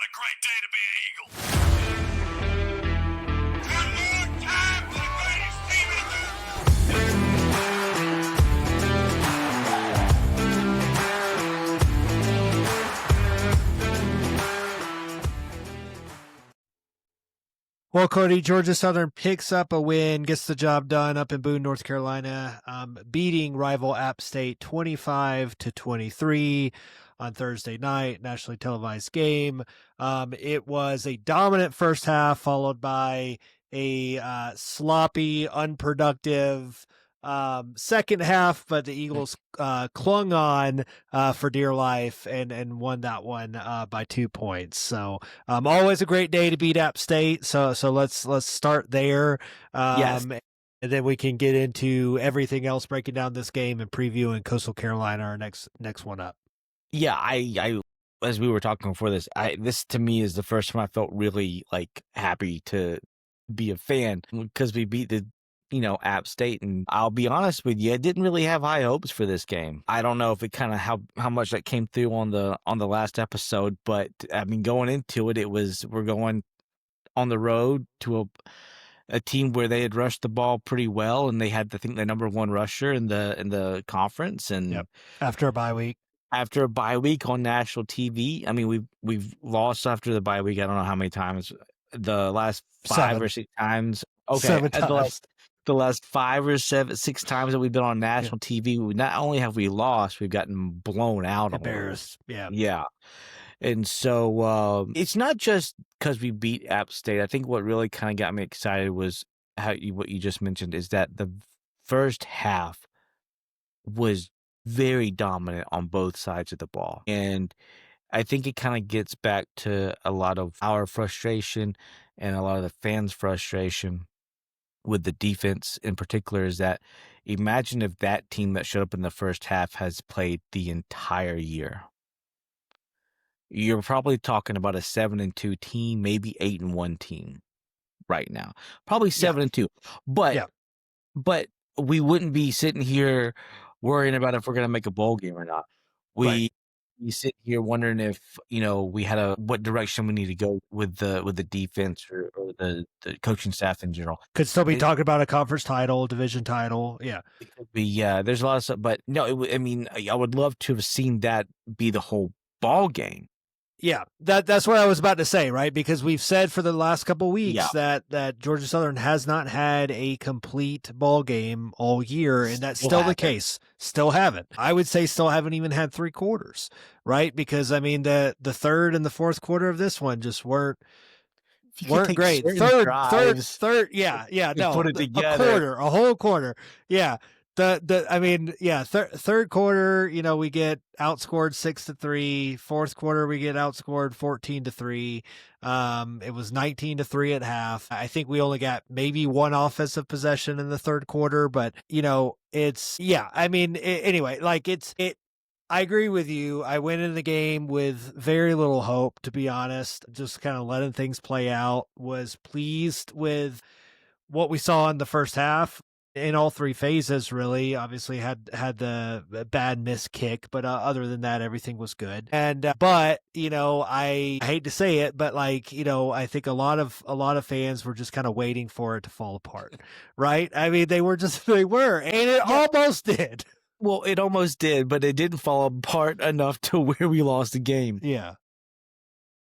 What a great day to be an Eagle. One more time for the greatest team in America. Well, Cody, Georgia Southern picks up a win, gets the job done up in Boone, North Carolina, beating rival App State 25-23 on Thursday night, nationally televised game. It was a dominant first half, followed by a sloppy, unproductive second half, but the Eagles clung on for dear life and won that one by 2 points. So always a great day to beat App State. So let's start there. Yes. And then we can get into everything else, breaking down this game and previewing Coastal Carolina, our next one up. Yeah, I as we were talking before this, this to me is the first time I felt really like happy to be a fan because we beat the App State, and I'll be honest with you, I didn't really have high hopes for this game. I don't know if it kind of how much that came through on the last episode, but I mean going into it, we're going on the road to a team where they had rushed the ball pretty well, and they had I think the number one rusher in the conference, and Yep. After a bye week on national TV. I mean we've lost after the bye week. I don't know how many times. The last 5 or 6 times. Okay, 7 times. The last 5 or 6 times that we've been on national TV, not only have we lost, we've gotten blown out. Embarrassed. Yeah. And so it's not just because we beat App State. I think what really kind of got me excited was what you just mentioned is that the first half was very dominant on both sides of the ball. And I think it kind of gets back to a lot of our frustration and a lot of the fans' frustration with the defense in particular, is that imagine if that team that showed up in the first half has played the entire year. You're probably talking about a 7-2 team, maybe 8-1 team right now. Probably 7-2. But we wouldn't be sitting here worrying about if we're going to make a bowl game or not. We sit here wondering if we had what direction we need to go with the defense or the coaching staff in general. Could still be talking about a conference title, division title. Yeah, it could be. Yeah, there's a lot of stuff, but no. I mean, I would love to have seen that be the whole ball game. Yeah, that's what I was about to say, right? Because we've said for the last couple of weeks that Georgia Southern has not had a complete ball game all year, and that's still the case. Still haven't. I would say still haven't even had 3 quarters, right? Because I mean the third and the fourth quarter of this one just weren't great. Third, no, put it together. A whole quarter, yeah. Third quarter, we get outscored 6-3. Fourth quarter, we get outscored 14-3. It was 19-3 at half. I think we only got maybe one offensive possession in the third quarter, but anyway, I agree with you. I went in the game with very little hope, to be honest, just kind of letting things play out. Was pleased with what we saw in the first half. In all 3 phases, really. Obviously had the bad miss kick, but other than that, everything was good. And but I hate to say it, but I think a lot of fans were just kind of waiting for it to fall apart, right? I mean, they were, and it almost did. Well, it almost did, but it didn't fall apart enough to where we lost the game. Yeah.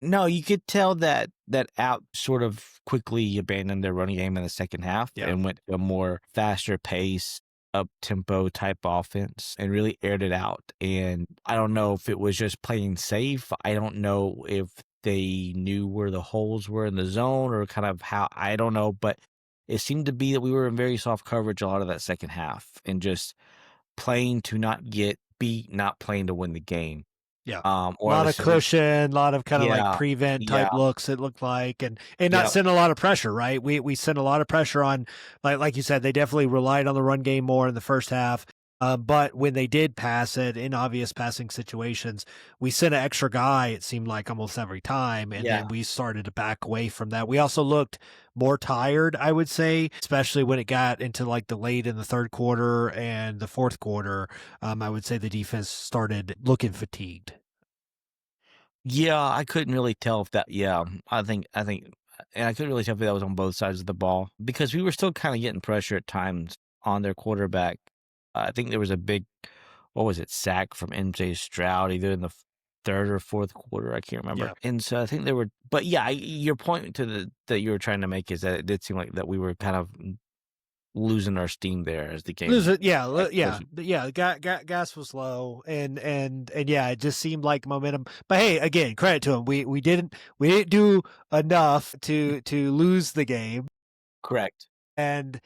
No, you could tell that App sort of quickly abandoned their running game in the second half and went to a more faster pace, up-tempo type offense and really aired it out. And I don't know if it was just playing safe. I don't know if they knew where the holes were in the zone or kind of how, I don't know. But it seemed to be that we were in very soft coverage a lot of that second half and just playing to not get beat, not playing to win the game. Yeah, a lot of cushion, a lot of kind of like prevent type looks, it looked like, and not send a lot of pressure, right? We sent a lot of pressure on, like you said, they definitely relied on the run game more in the first half. But when they did pass it in obvious passing situations, we sent an extra guy, it seemed like almost every time. And then we started to back away from that. We also looked more tired, I would say, especially when it got into like the late in the third quarter and the fourth quarter. I would say the defense started looking fatigued. Yeah, I couldn't really tell if that. Yeah, I think, and I couldn't really tell if that was on both sides of the ball because we were still kind of getting pressure at times on their quarterback. I think there was a big, what was it, sack from MJ Stroud either in the third or fourth quarter. I can't remember. Yeah. And so I think there were, but yeah, your point to that you were trying to make is that it did seem like that we were kind of losing our steam there as the game. Lose it, yeah, as yeah. Gas was low, and yeah, it just seemed like momentum. But hey, again, credit to him. We didn't do enough to lose the game, Correct. and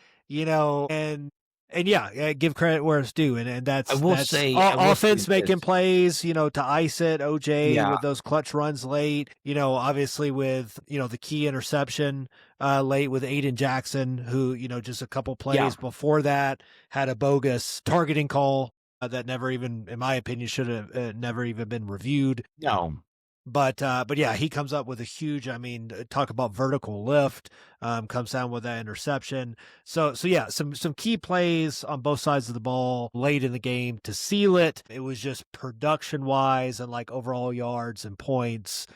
and yeah, give credit where it's due, and I that's will say, offense making this. plays, to ice it. OJ Yeah, with those clutch runs late, obviously with the key interception late with Aiden Jackson, who just a couple yeah, plays before that had a bogus targeting call that never even, in my opinion, should have never even been reviewed. no, But yeah, he comes up with a huge. I mean, talk about vertical lift. Comes down with that interception. So yeah, some key plays on both sides of the ball late in the game to seal it. It was just production wise and like overall yards and points,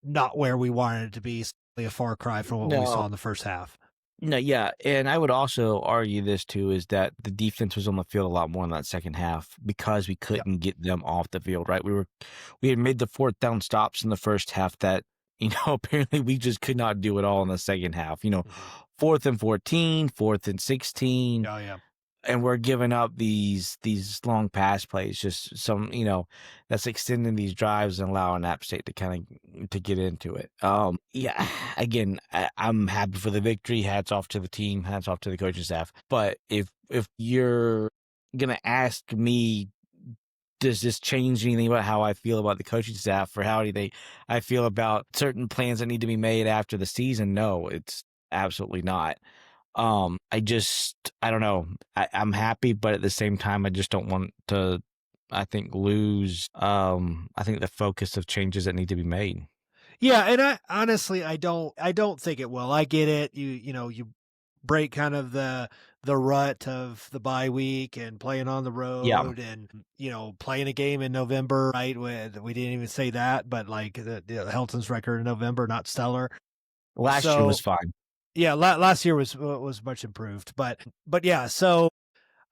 not where we wanted it to be. Certainly a far cry from what we no. saw in the first half. No, yeah, and I would also argue this too is that the defense was on the field a lot more in that second half because we Yep. couldn't get them off the field, right? We had made the fourth down stops in the first half that, apparently we just could not do it all in the second half. Mhm. 4th and 14, 4th and 16, Oh yeah. and we're giving up these long pass plays, just some, that's extending these drives and allowing App State to kind of to get into it. Yeah, again, I'm happy for the victory. Hats off to the team. Hats off to the coaching staff. But if you're gonna ask me, does this change anything about how I feel about the coaching staff or how I feel about certain plans that need to be made after the season? No, it's absolutely not. I don't know. I'm happy, but at the same time, I just don't want to, I think, lose, I think the focus of changes that need to be made. Yeah, and I honestly I don't think it will. I get it. You break kind of the rut of the bye week and playing on the Yeah. road and playing a game in November, right? We didn't even say that, but like the Helton's record in November not stellar. Last year So was fine. yeah, last year was much improved, but yeah, so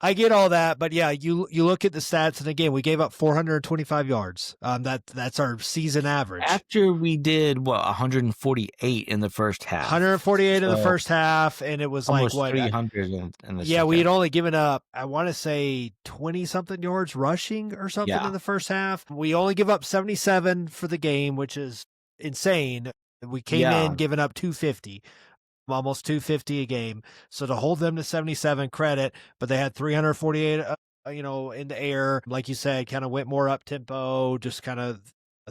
I get all that, but yeah, you look at the stats, and again, we gave up 425 yards. That's our season average. After we did, 148 in the first half. 148 in the So first half, and it was like almost what? 300 in the Yeah, we had second. only given up, I want to say 20 something yards rushing or something Yeah. in the first half. We only give up 77 for the game, which is insane. We came Yeah. in giving up 250. Almost 250 a game. So to hold them to 77, credit, but they had 348, in the air. Like you said, kind of went more up tempo, just kind of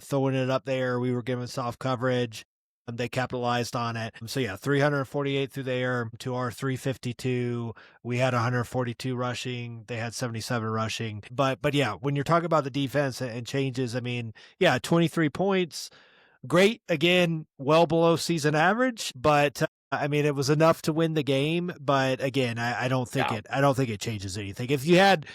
throwing it up there. We were given soft coverage. And they capitalized on it. So yeah, 348 through the air to our 352. We had 142 rushing. They had 77 rushing. But yeah, when you're talking about the defense and changes, I mean, yeah, 23 points. Great. Again, well below season average, but I mean, it was enough to win the game. But again, I don't think Yeah. I don't think it changes anything. If you had,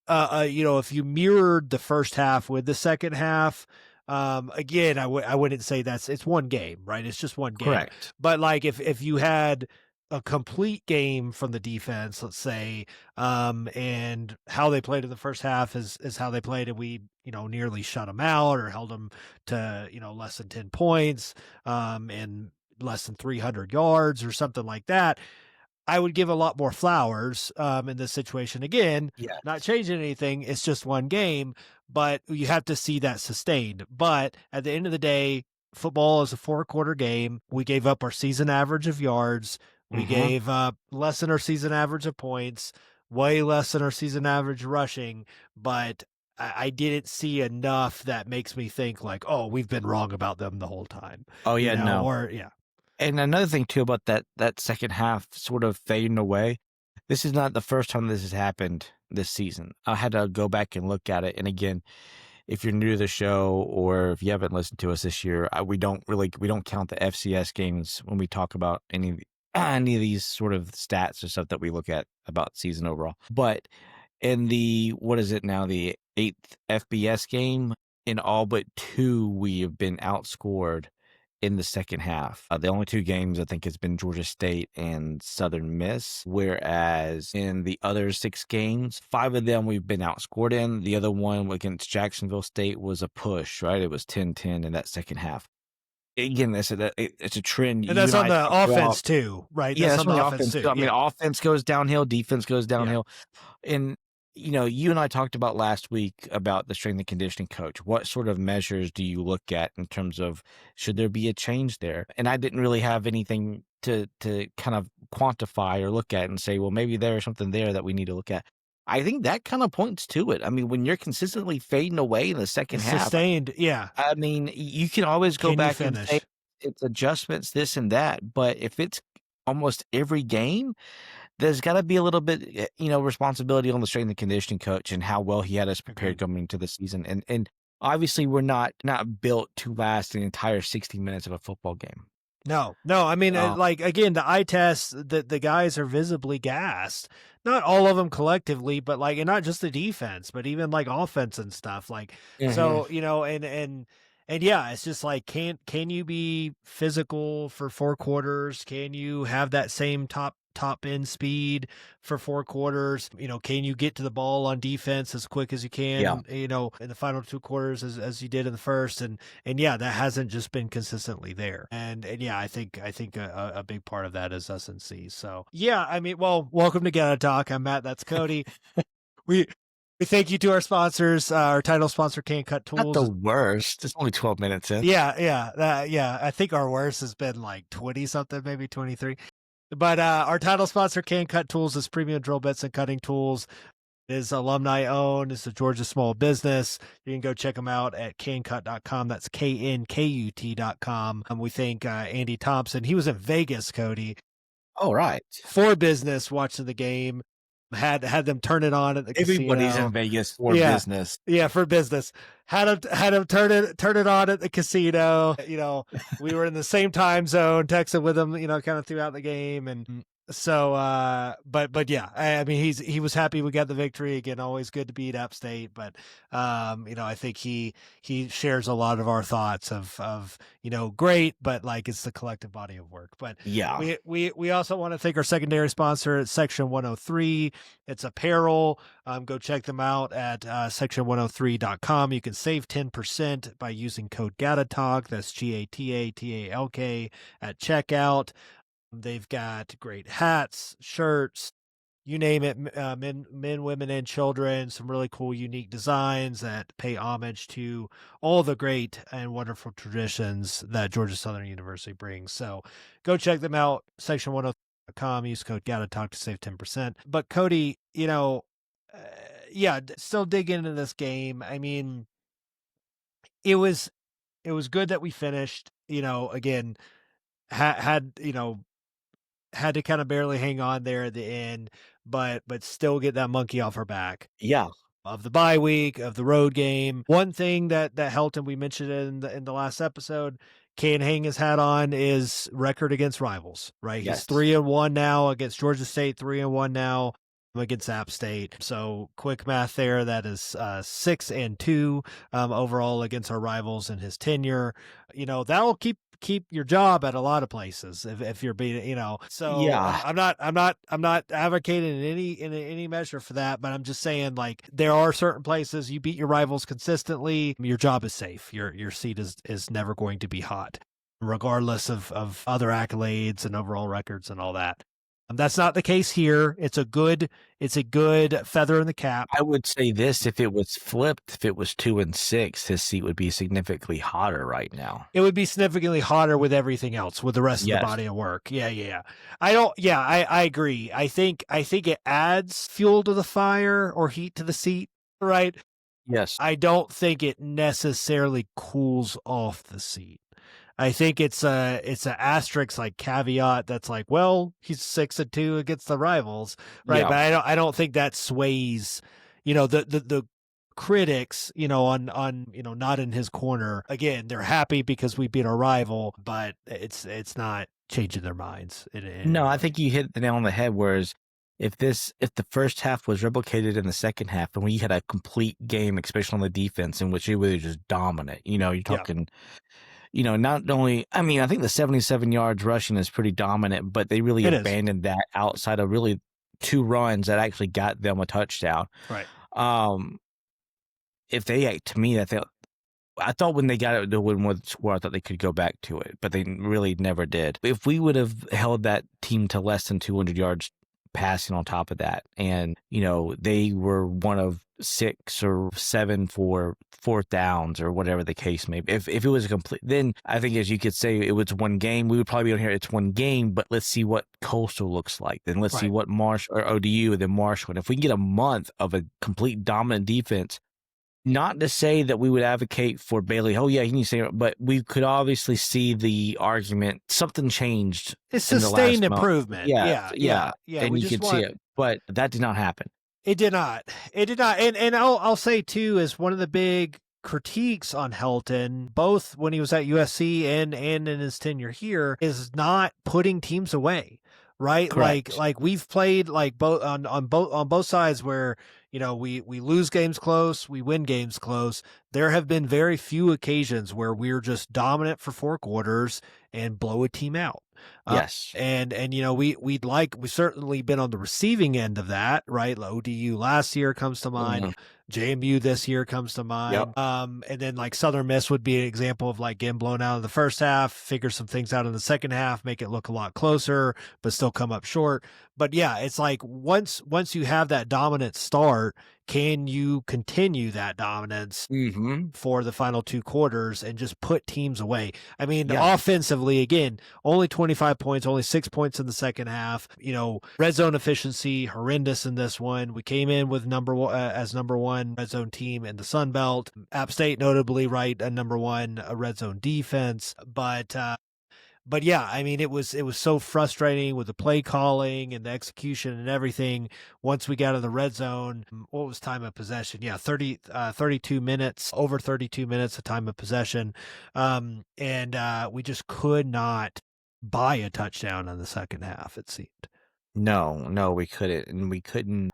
if you mirrored the first half with the second half, again, I wouldn't say it's one game, right? It's just one game. Correct. But like if you had a complete game from the defense, let's say, and how they played in the first half is how they played, and we nearly shut them out or held them to less than 10 points, and less than 300 yards or something like that. I would give a lot more flowers in this situation. Again, Yeah. not changing anything. It's just one game, but you have to see that sustained. But at the end of the day, football is a 4-quarter game. We gave up our season average of yards. We Mhm. gave up less than our season average of points, way less than our season average rushing. But I didn't see enough that makes me think like, oh, we've been wrong about them the whole time. Oh, yeah, no. Or yeah. And another thing too about that second half sort of fading away, this is not the first time this has happened this season. I had to go back and look at it. And again, if you're new to the show or if you haven't listened to us this year, we don't count the FCS games when we talk about any of these sort of stats or stuff that we look at about season overall. But in the, what is it now, the 8th FBS game, in all but 2, we have been outscored in the second half. The only 2 games I think has been Georgia State and Southern Miss, whereas in the other 6 games, 5 of them we've been outscored in. The other one against Jacksonville State was a push, right? It was 10-10 in that second half. Again, it's a trend. And You that's and on I the talked about. offense too, right? Yeah, That's that's on on the the offense offense too. too. I mean, Yeah. offense goes downhill, defense goes downhill. And, you and I talked about last week about the strength and conditioning coach. What sort of measures do you look at in terms of should there be a change there? And I didn't really have anything to kind of quantify or look at and say, well, maybe there's something there that we need to look at. I think that kind of points to it. I mean, when you're consistently fading away in the second It's half, sustained. Yeah. I mean, you can always go Can you back and say finish? it's adjustments, this and that. But if it's almost every game, there's got to be a little bit, responsibility on the strength and conditioning coach and how well he had us prepared Agreed. coming into the season. And obviously, we're not built to last an entire 60 minutes of a football game. No. I mean, Um, like again, the eye test, the guys are visibly gassed. Not all of them collectively, but like, and not just the defense, but even like offense and stuff. Like, so and yeah, it's just like, can you be physical for 4 quarters? Can you have that same top end speed for 4 quarters? Can you get to the ball on defense as quick as you can, in the final 2 quarters as you did in the first? And yeah, that hasn't just been consistently there. And yeah, I think a big part of that is S&C. So yeah, I mean, well, welcome to Gotta Talk. I'm Matt. That's Cody. we thank you to our sponsors, our title sponsor, Can Cut Tools. Not the worst. It's only 12 minutes in. Yeah. I think our worst has been like 20 something, maybe 23. But our title sponsor, Can Cut Tools, is premium drill bits and cutting tools. It is alumni owned. It's a Georgia small business. You can go check them out at cancut.com. That's KNKUT.com. We thank Andy Thompson. He was in Vegas, Cody. All right. For business, watching the game. Had them turn it on at the Everybody's casino. in Vegas for business. Yeah, for business. Had him turn it on at the casino. We were in the same time zone, texting with him, kind of throughout the game. And so but yeah, I mean he was happy we got the victory. Again, always good to beat App State, but I think he shares a lot of our thoughts of great, but like it's the collective body of work. But yeah, we also want to thank our secondary sponsor at Section 103. It's apparel. Go check them out at section103.com. You can save 10% by using code GATATALK. That's GATATALK at checkout. They've got great hats, shirts, you name it, men, women, and children. Some really cool, unique designs that pay homage to all the great and wonderful traditions that Georgia Southern University brings. So go check them out, section103.com. Use code GATATALK to save 10%. But Cody, still digging into this game. I mean, it was good that we finished, again, had to kind of barely hang on there at the end, but still get that monkey off our back. Yeah. Of the bye week, of the road game. One thing that helped, and we mentioned it in the last episode, can hang his hat on is record against rivals, right? Yes. He's 3-1 now against Georgia State, 3-1 now against App State. So quick math there, that is 6-2 overall against our rivals in his tenure. That'll keep your job at a lot of places if you're being, so yeah. I'm not advocating in any measure for that, but I'm just saying, like, there are certain places you beat your rivals consistently, your job is safe. Your seat is never going to be hot, regardless of other accolades and overall records and all that. That's not the case here. It's a good feather in the cap. I would say this: if it was flipped, if it was 2-6, his seat would be significantly hotter right now. It would be significantly hotter with everything else, with the rest of the body of work. Yeah. I agree. I think it adds fuel to the fire or heat to the seat, right? Yes. I don't think it necessarily cools off the seat. I think it's a asterisk, like, caveat that's like, well, he's 6-2 against the rivals, right? Yeah. But I don't think that sways, the critics, on not in his corner. Again, they're happy because we beat our rival, but it's not changing their minds. No, I think you hit the nail on the head. Whereas if the first half was replicated in the second half, and we had a complete game, especially on the defense, in which it was just dominant. You're Yeah. talking, not only. I mean, I think the 77 yards rushing is pretty dominant, but they really It is. abandoned that outside of really 2 runs that actually got them a touchdown. Right. If they, to me, I thought when they got it to win one score, I thought they could go back to it, but they really never did. If we would have held that team to less than 200 yards passing on top of that, and, they were one of 6 or 7 for 4th downs or whatever the case may be. If it was a complete, then I think, as you could say, it was one game. We would probably be on here, it's one game, but let's see what Coastal looks like. Then let's see Right. what Marsh or ODU, and then Marshall. And if we can get a month of a complete dominant defense, not to say that we would advocate for Bailey. Oh yeah, he needs to, but we could obviously see the argument. Something changed. It's in the sustained last month. improvement. Yeah. And We you just could see it, but that did not happen. It did not. It did not. And I'll say too, is one of the big critiques on Helton, both when he was at USC and in his tenure here, is not putting teams away. Right? Correct. Like we've played like both on both sides where, we lose games close, we win games close. There have been very few occasions where we're just dominant for 4 quarters and blow a team out. Yes. And we've certainly been on the receiving end of that, right? ODU last year comes to mind. Mhm. JMU this year comes to mind. Yep. And then like Southern Miss would be an example of like getting blown out in the first half, figure some things out in the second half, make it look a lot closer, but still come up short. But yeah, it's like once you have that dominant start, can you continue that dominance for the final 2 quarters and just put teams away? I mean, Yeah. offensively, again, only 25 points, only 6 points in the second half. Red zone efficiency, horrendous in this one. We came in with number 1 red zone team in the Sun Belt. App State, notably, right, a number 1 red zone defense. But yeah, I mean, it was so frustrating with the play calling and the execution and everything. Once we got to the red zone, what was time of possession? Yeah, 32 minutes, over 32 minutes of time of possession. And we just could not buy a touchdown in the second half, it seemed. No, we couldn't. And we couldn't,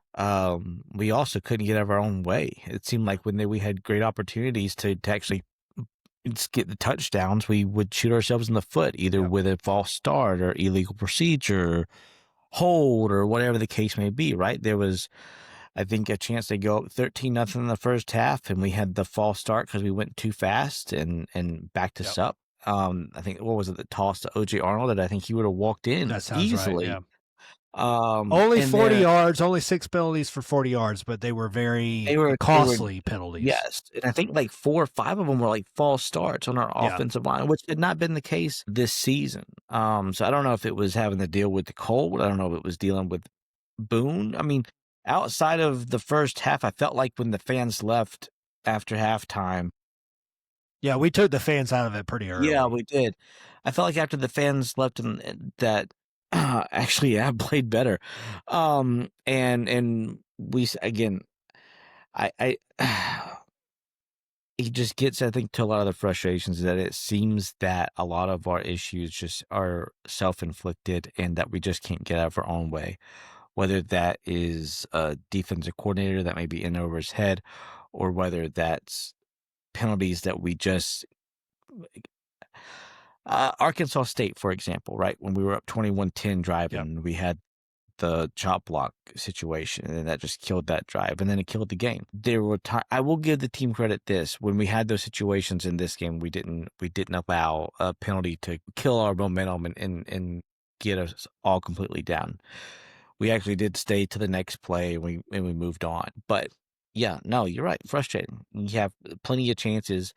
we also couldn't get out of our own way. It seemed like when we had great opportunities to actually get the touchdowns, we would shoot ourselves in the foot, either with a false start or illegal procedure, hold, or whatever the case may be, right? There was, I think, a chance to go up 13-0 in the first half, and we had the false start because we went too fast and backed us up. I think, what was it, the toss to O.J. Arnold that I think he would have walked in easily. Right, yeah. Only 40 then, yards, only 6 penalties for 40 yards, but they were costly penalties. Yes. And I think like 4 or 5 of them were like false starts on our offensive line, which had not been the case this season. So I don't know if it was having to deal with the cold. I don't know if it was dealing with Boone. I mean, outside of the first half, I felt like when the fans left after halftime. Yeah, we took the fans out of it pretty early. Yeah, we did. I felt like after the fans left, and that actually I played better. And we, again, I it just gets, I think, to a lot of the frustrations that it seems that a lot of our issues just are self-inflicted and that we just can't get out of our own way. Whether that is a defensive coordinator that may be in over his head, or whether that's penalties that we just Arkansas State, for example, right? When we were up 21-10 driving, we had the chop block situation, and that just killed that drive, and then it killed the game. There were I will give the team credit this: when we had those situations in this game, we didn't allow a penalty to kill our momentum and get us all completely down. We actually did stay to the next play, and we moved on. But yeah, no, you're right. Frustrating. You have plenty of chances.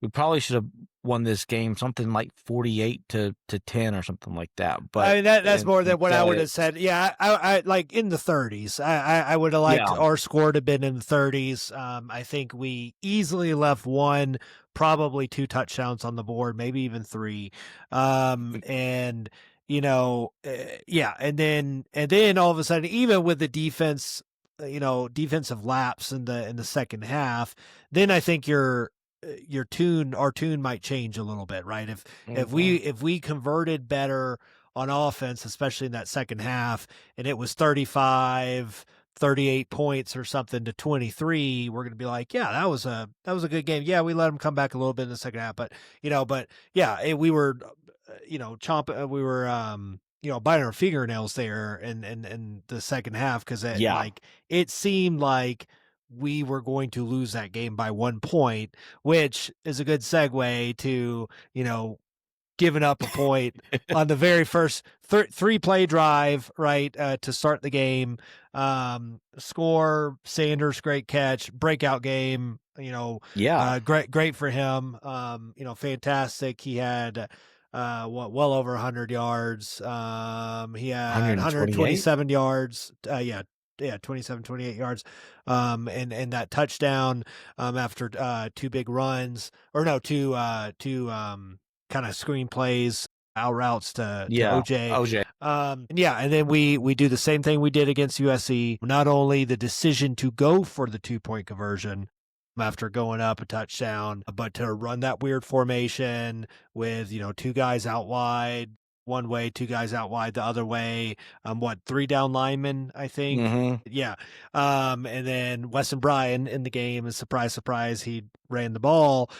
We probably should have won this game something like 48-10 or something like that. But I mean, that's more than what I would have said. Yeah, I like in the 30s. I would have liked our score to have been in the 30s. I think we easily left 1, probably 2 touchdowns on the board, maybe even 3. And yeah, and then all of a sudden, even with the defense, defensive lapse in the second half, then I think our tune might change a little bit, right? If we converted better on offense, especially in that second half, and it was 35, 38 points or something to 23, we're going to be like, yeah, that was a good game. Yeah, we let them come back a little bit in the second half, but yeah, we were we were biting our fingernails there in the second half, because it seemed like we were going to lose that game by 1 point, which is a good segue to giving up a point on the very first 3-play drive, right, to start the game. Score, Sanders, great catch, breakout game, great for him. Fantastic. He had well over 100 yards. He had 127 yards. 27, 28 yards. And that touchdown after two big runs, or no, two kind of screen plays, out routes to OJ. And then we do the same thing we did against USC. Not only the decision to go for the 2-point conversion after going up a touchdown, but to run that weird formation with, two guys out wide one way, two guys out wide the other way. 3 down linemen, I think. Mm-hmm. Yeah. And then Weston Bryan in the game, and surprise, he ran the ball,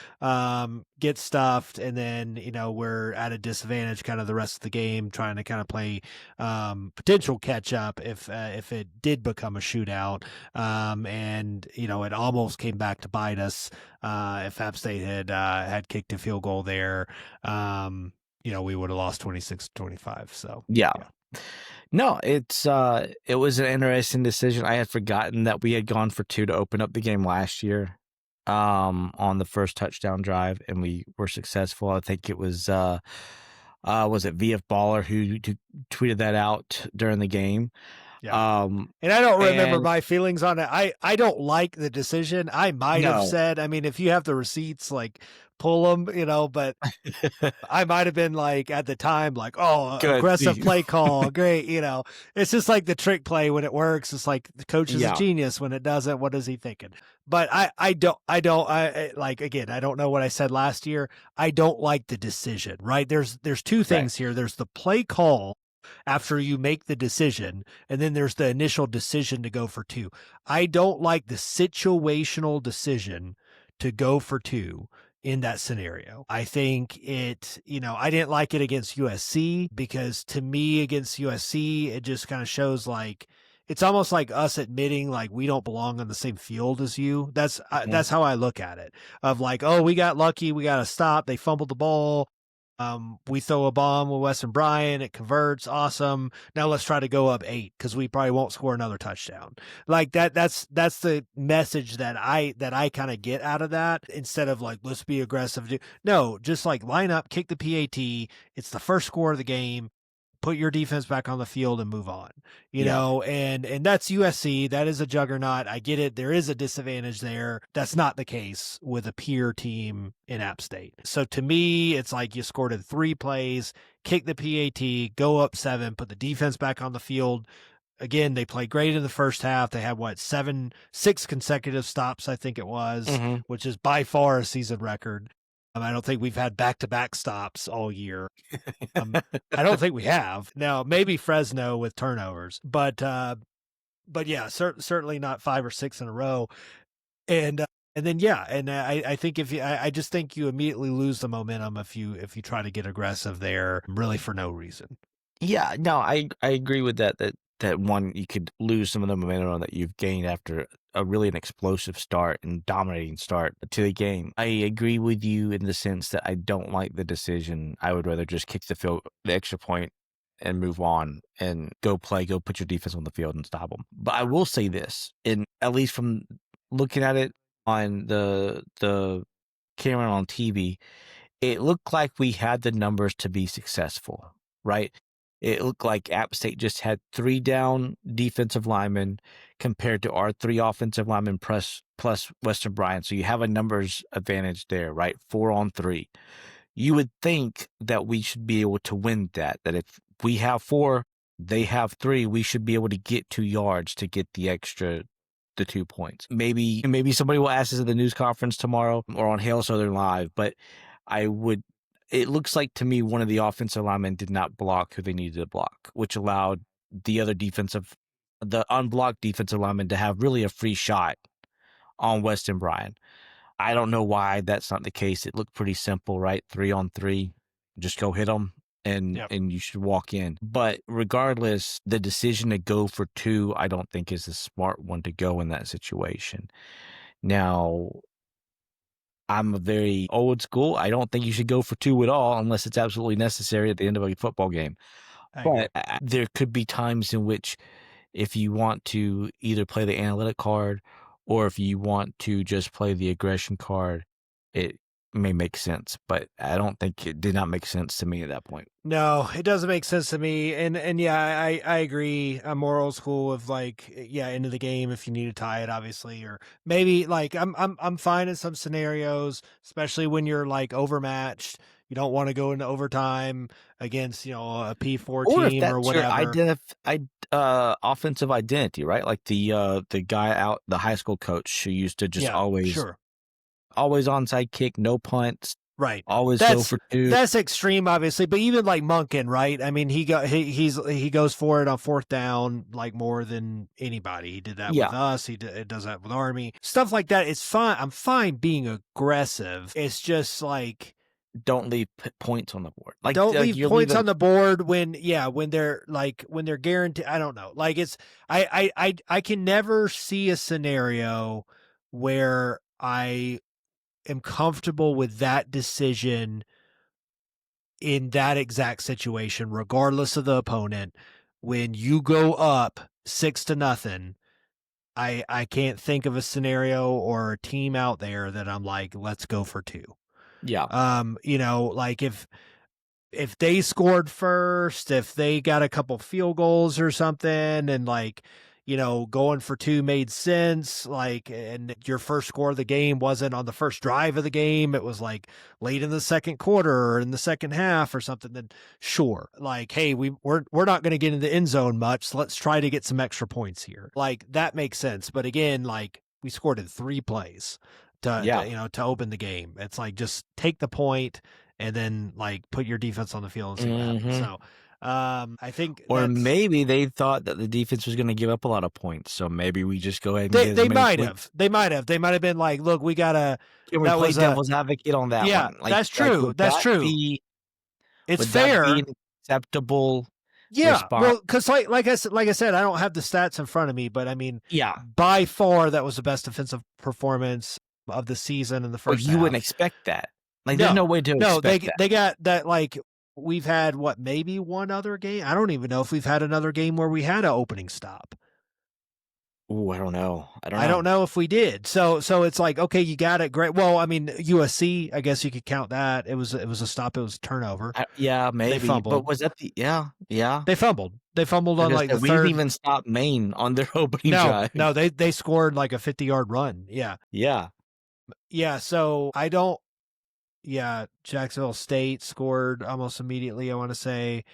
gets stuffed, and then, we're at a disadvantage kind of the rest of the game, trying to kind of play potential catch up if it did become a shootout. And, it almost came back to bite us if App State had kicked a field goal there. We would have lost 26-25. So yeah. No, it was an interesting decision. I had forgotten that we had gone for 2 to open up the game last year, on the first touchdown drive, and we were successful. I think it was it VF Baller who tweeted that out during the game. Yeah. And I don't remember my feelings on it. I don't like the decision. I might have said, if you have the receipts, like, pull them, but I might have been like, at the time, like, oh, good, aggressive play call. Great. It's just like the trick play when it works. It's like the coach is a genius. When it doesn't, what is he thinking? But I don't again, I don't know what I said last year. I don't like the decision, right? There's 2 things here. There's the play call after you make the decision, and then there's the initial decision to go for 2. I don't like the situational decision to go for 2 in that scenario. I think it, I didn't like it against USC, because to me, against USC, it just kind of shows like, it's almost like us admitting like we don't belong on the same field as you. That's how I look at it, of like, oh, we got lucky, we got to stop, they fumbled the ball. We throw a bomb with Weston Bryan, it converts, awesome. Now let's try to go up 8, because we probably won't score another touchdown. Like that's the message that I kind of get out of that, instead of like, let's be aggressive. No, just like line up, kick the PAT. It's the first score of the game. Put your defense back on the field and move on, and that's USC. That is a juggernaut. I get it. There is a disadvantage there. That's not the case with a peer team in App State. So to me, it's like you scored in 3 plays, kick the PAT, go up 7, put the defense back on the field. Again, they played great in the first half. They had 6 consecutive stops, I think it was, which is by far a season record. I don't think we've had back-to-back stops all year. I don't think we have. Now, maybe Fresno with turnovers, but yeah, certainly not 5 or 6 in a row. And then I think I just think you immediately lose the momentum if you try to get aggressive there, really for no reason. Yeah, no, I agree with that one, you could lose some of the momentum that you've gained after an explosive start and dominating start to the game. I agree with you in the sense that I don't like the decision. I would rather just kick the extra point and move on and go put your defense on the field and stop them. But I will say this, and at least from looking at it on the camera on TV, it looked like we had the numbers to be successful, right? It looked like App State just had 3 down defensive linemen compared to our 3 offensive linemen plus Weston Bryan. So you have a numbers advantage there, right? 4 on 3. You would think that we should be able to win that if we have 4, they have 3, we should be able to get 2 yards to get the 2 points. Maybe somebody will ask us at the news conference tomorrow or on Hail Southern Live, but I would it looks like to me one of the offensive linemen did not block who they needed to block, which allowed the unblocked defensive lineman to have really a free shot on Weston Bryan. I don't know why that's not the case. It looked pretty simple, right? 3-on-3, just go hit them and you should walk in. But regardless, the decision to go for 2, I don't think is a smart one to go in that situation. Now, I'm a very old school. I don't think you should go for 2 at all unless it's absolutely necessary at the end of a football game. But there could be times in which if you want to either play the analytic card or if you want to just play the aggression card, it may make sense. But I don't think it did not make sense to me at that point. No, it doesn't make sense to me. And yeah, I agree. I'm more old school of like, into the game if you need to tie it, obviously, or maybe like I'm fine in some scenarios, especially when you're like overmatched. You don't want to go into overtime against, a P4 team or whatever. Your offensive identity, right? Like the guy out, the high school coach who used to just always onside kick, no punts. Right. Always go for 2. That's extreme, obviously, but even like Monken, right? I mean, he goes for it on 4th down like more than anybody. He did that with us. He does that with Army. Stuff like that. It's fine. I'm fine being aggressive. It's just like, don't leave points on the board. Like, don't leave points on the board when they're guaranteed. I don't know. Like I can never see a scenario where I am comfortable with that decision in that exact situation, regardless of the opponent. When you go up 6-0, I can't think of a scenario or a team out there that I'm like, let's go for 2. Yeah. Like if they scored first, if they got a couple field goals or something, and like, going for 2 made sense, like, and your first score of the game wasn't on the first drive of the game, it was like late in the second quarter or in the second half or something, then sure. Like, hey, we're not going to get in the end zone much, so let's try to get some extra points here. Like, that makes sense. But again, like, we scored in 3 plays to open the game. It's like, just take the point and then like put your defense on the field and see what happens. So I think, or maybe they thought that the defense was going to give up a lot of points, so maybe we just go ahead and they might have been like, look, we gotta. Can we play devil's advocate on that one? Yeah, like, that's true. That's true. It's fair. That be an acceptable. Yeah, response? well, because like I said, I don't have the stats in front of me, but I mean, by far that was the best defensive performance of the season in the first. You wouldn't expect that. Like, there's no way to expect that. They got that. Like, we've had maybe one other game. I don't even know if we've had another game where we had an opening stop. Ooh, I don't know. I don't know if we did. So it's like, okay, you got it. Great. Well, I mean, USC, I guess you could count that. It was a stop. It was a turnover. Maybe. They fumbled. But was that yeah. They fumbled. They fumbled on like the we third. didn't even stop Maine on their opening drive. No, they scored like a 50-yard run. Yeah. Yeah. So I don't. Yeah, Jacksonville State scored almost immediately, I want to say.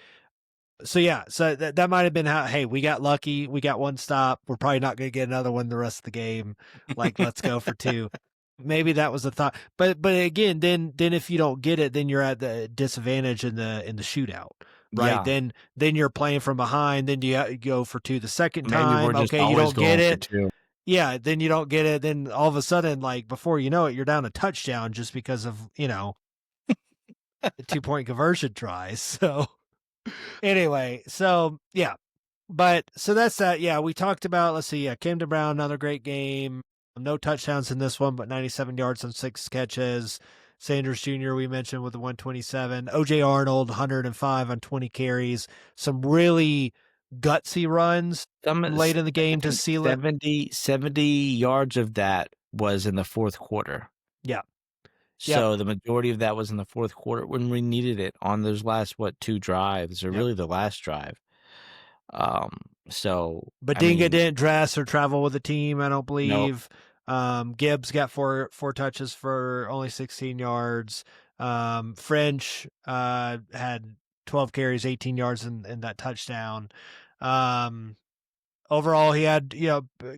So that might have been how, hey, we got lucky. We got 1 stop. We're probably not going to get another one the rest of the game. Like, let's go for 2. Maybe that was the thought. But again, then if you don't get it, then you're at the disadvantage in the shootout. Right. Yeah. Then you're playing from behind. Then you go for 2 the second Maybe time. We're just okay, you don't get it. 2. Yeah, then you don't get it. Then all of a sudden, like, before you know it, you're down a touchdown just because of, the 2-point conversion tries. So anyway, so yeah. But so that's that. Yeah, we talked about, let's see, Camden Brown, another great game. No touchdowns in this one, but 97 yards on 6 catches. Sanders Jr., we mentioned, with the 127. OJ Arnold, 105 on 20 carries. Some really gutsy runs late in the game to seal it. 70 yards of that was in the fourth quarter. Yeah. So the majority of that was in the fourth quarter when we needed it on those last 2 drives, or really the last drive. But Dinga didn't dress or travel with the team, I don't believe. Nope. Gibbs got four touches for only 16 yards. French had 12 carries, 18 yards in that touchdown. Overall, he had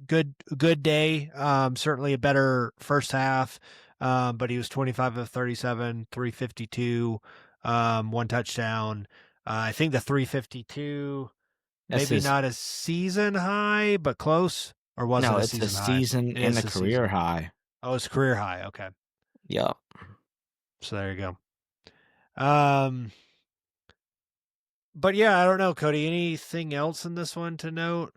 good day. Certainly a better first half. But he was 25 of 37, 352. one touchdown. I think the 352, That's maybe his. not a season high, but close. Or was it No, a it's a season high? season It and is a a career season. high. Oh, it's career high. Okay. Yeah. So there you go. But yeah, I don't know, Cody. Anything else in this one to note?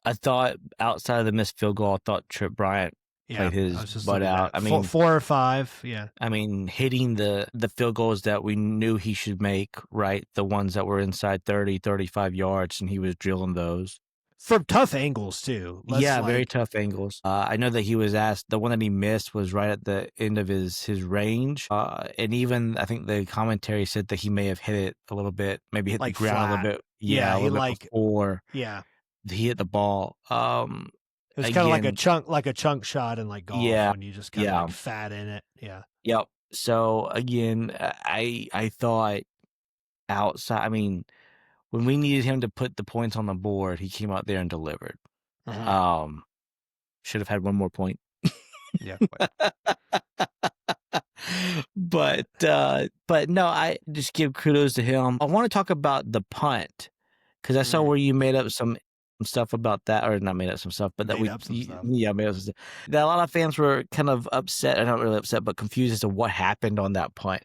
I thought outside of the missed field goal, I thought Trip Bryant Yeah, played I his was just butt looking out. at it. Four or five. Yeah. Hitting the field goals that we knew he should make, right? The ones that were inside 30, 35 yards, and he was drilling those. From tough angles, too. Very tough angles. I know that he was asked, the one that he missed was right at the end of his range. And even, I think the commentary said that he may have hit it a little bit, maybe hit like the ground a flat. little bit. Yeah, A he little bit before yeah. he hit the ball. It was kind of like a chunk shot in like golf when you just kind of like fat in it. Yeah. Yep. So again, I thought outside. When we needed him to put the points on the board, he came out there and delivered. Should have had one more point. Yeah. But no, I just give kudos to him. I want to talk about the punt because I saw where you made up some stuff about that, or not made up some stuff, but that made up some stuff. Yeah, made up some stuff. That a lot of fans were kind of upset, or not really upset, but confused as to what happened on that punt.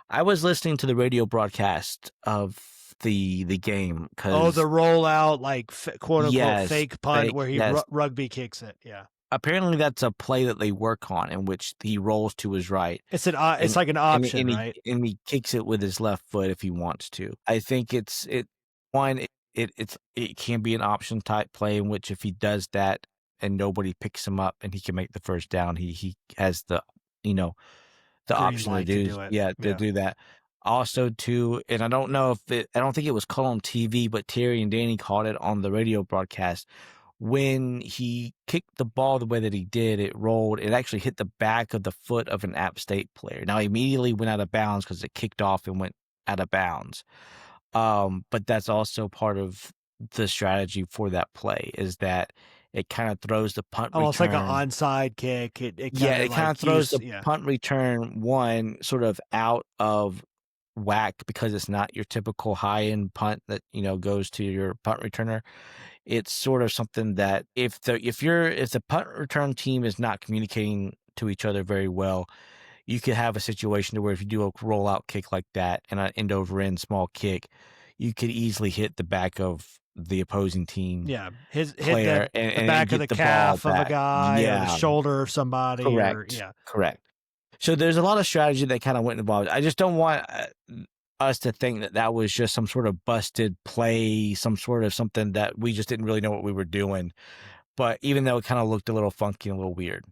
I was listening to the radio broadcast of the game because the rollout, like quote unquote fake punt where he rugby kicks it. Yeah. Apparently that's a play that they work on in which he rolls to his right. It's like an option, right? And he kicks it with his left foot if he wants to. I think it can be an option type play in which if he does that and nobody picks him up and he can make the first down, he has the option to do it. To do that. Also too, and I don't think it was called on TV, but Terry and Danny called it on the radio broadcast. When he kicked the ball the way that he did, it rolled. It actually hit the back of the foot of an App State player. Now, he immediately went out of bounds because it kicked off and went out of bounds. But that's also part of the strategy for that play is that it kind of throws the punt return. Almost like an onside kick. It kind of throws the punt return one sort of out of whack because it's not your typical high-end punt that, goes to your punt returner. It's sort of something that if the punt return team is not communicating to each other very well, you could have a situation to where if you do a rollout kick like that and an end over end small kick, you could easily hit the back of the opposing team. Yeah, hit the back of the calf of a guy or the shoulder of somebody. Correct. So there's a lot of strategy that kind of went involved. I just don't want us to think that was just some sort of busted play, some sort of something that we just didn't really know what we were doing. But even though it kind of looked a little funky and a little weird.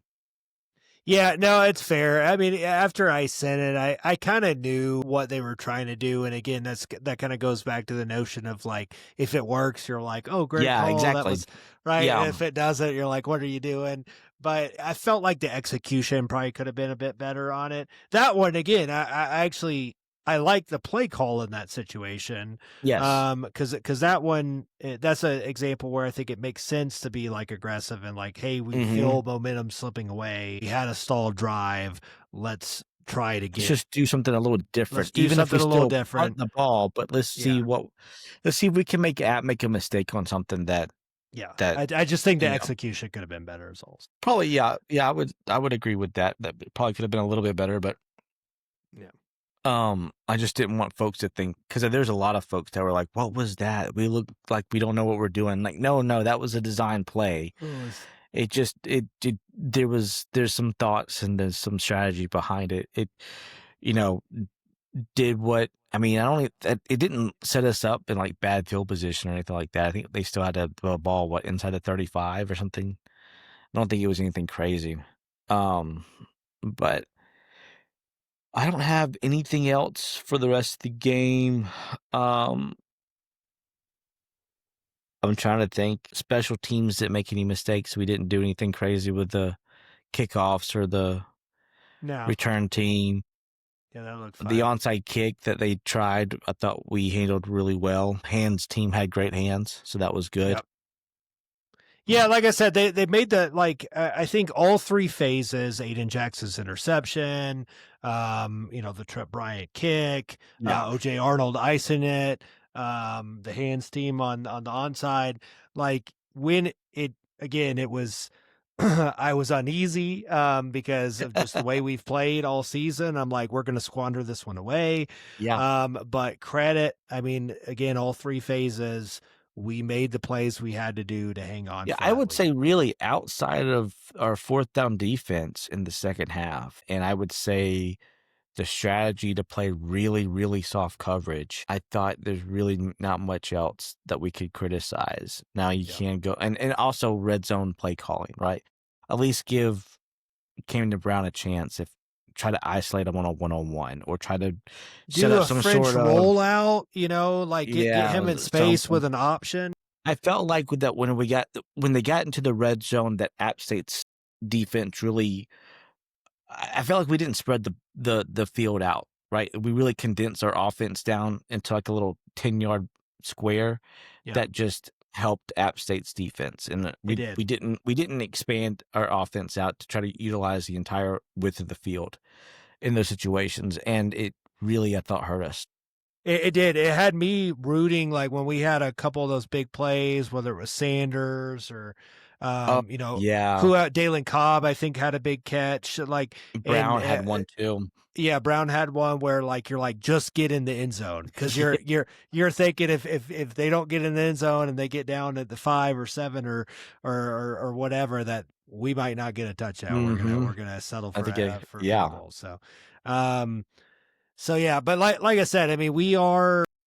Yeah, no, it's fair. After I sent it, I kind of knew what they were trying to do. And again, that kind of goes back to the notion of like, if it works, you're like, oh, great call. Exactly. That was right. Yeah. And if it doesn't, you're like, what are you doing? But I felt like the execution probably could have been a bit better on it. That one, again, I like the play call in that situation. Yes. Because that one, that's an example where I think it makes sense to be like aggressive and like, hey, we feel momentum slipping away. We had a stalled drive. Let's try it again. Let's just do something a little different. Even if we still punt the ball, but let's see if we can make a mistake on something that. Yeah, I just think the execution could have been better as well. Probably, yeah, I would agree with that. That probably could have been a little bit better, but yeah. I just didn't want folks to think because there's a lot of folks that were like, "What was that? We look like we don't know what we're doing." Like, no, that was a design play. There's some thoughts and there's some strategy behind it. It, did what it didn't set us up in like bad field position or anything like that. I think they still had to throw a ball inside the 35 or something. I don't think it was anything crazy. But I don't have anything else for the rest of the game. I'm trying to think. Special teams didn't make any mistakes. We didn't do anything crazy with the kickoffs or the return team. Yeah, that looked fine. The onside kick that they tried, I thought we handled really well. Hands team had great hands, so that was good. Yep. Yeah, like I said, they made I think all three phases, Aiden Jackson's interception, The Trent Bryant kick, Yeah. OJ Arnold icing it, the hands team on the onside. Like when it was I was uneasy because of just the way we've played all season. I'm like, we're going to squander this one away. Yeah. But credit, I mean, again, all three phases, we made the plays we had to do to hang on. Yeah, for I that would lead. say really outside of our fourth down defense in the second half, and I would say the strategy to play really, really soft coverage, I thought there's really not much else that we could criticize. Now you Yeah. can go and also red zone play calling, right? At least give Camden Brown a chance if try to isolate him on a one-on-one or try to set Do up a some French sort of rollout, like get him in space something. with an option. I felt like with that when they got into the red zone, that App State's defense really, I felt like we didn't spread the field out, right? We really condensed our offense down into like a little 10-yard square Yeah, that just helped App State's defense, and it we did. we didn't expand our offense out to try to utilize the entire width of the field in those situations, and it really I thought hurt us. It did. It had me rooting, like when we had a couple of those big plays, whether it was Sanders or, Oh yeah, Dalen Cobb, I think had a big catch. Like, and Brown had one too. yeah, Brown had one where like you're like just get in the end zone because you're thinking if they don't get in the end zone and they get down at the 5 or 7 or whatever, that we might not get a touchdown. Mm-hmm. We're gonna settle I for think for field yeah. goals. So yeah, but like I said, I mean,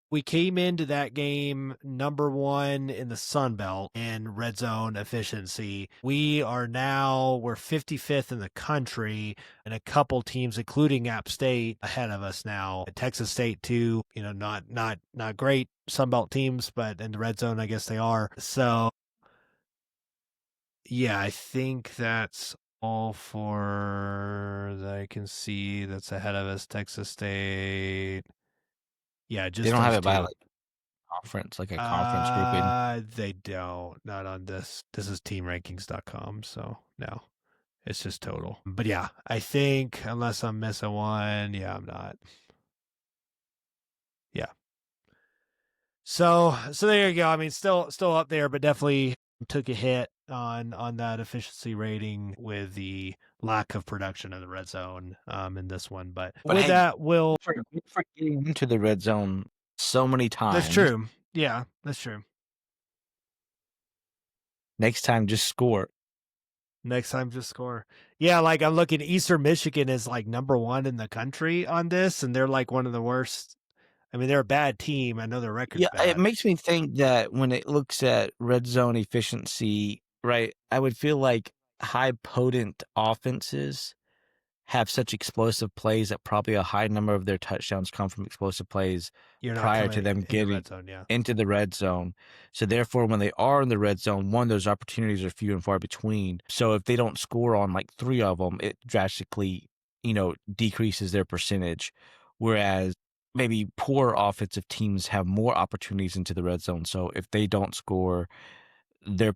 we came into that game number 1 in the Sun Belt in red zone efficiency. We're 55th in the country, and a couple teams, including App State, ahead of us now. Texas State too, not great Sun Belt teams, but in the red zone, I guess they are. So yeah, I think that's all for that I can see that's ahead of us. Texas State. Yeah, just They don't have those it by two. like conference, like a conference grouping. They don't. Not on this. This is teamrankings.com, so no. It's just total. But yeah, I think unless I'm missing one, yeah, I'm not. Yeah. So there you go. I mean, still up there, but definitely took a hit on that efficiency rating with the lack of production in the red zone in this one. But with hey, that, we'll for getting into the red zone so many times. That's true. Yeah, that's true. Next time, just score. Next time, just score. Yeah, like I'm looking, Eastern Michigan is like number 1 in the country on this, and they're like one of the worst. I mean, they're a bad team. I know their record's Yeah, it bad. makes me think that when it looks at red zone efficiency, right, I would feel like high potent offenses have such explosive plays that probably a high number of their touchdowns come from explosive plays You're not prior to coming them in the getting red zone, yeah. into the red zone. So therefore, when they are in the red zone, one, those opportunities are few and far between. So if they don't score on like 3 of them, it drastically, decreases their percentage. Whereas maybe poor offensive teams have more opportunities into the red zone. So if they don't score, their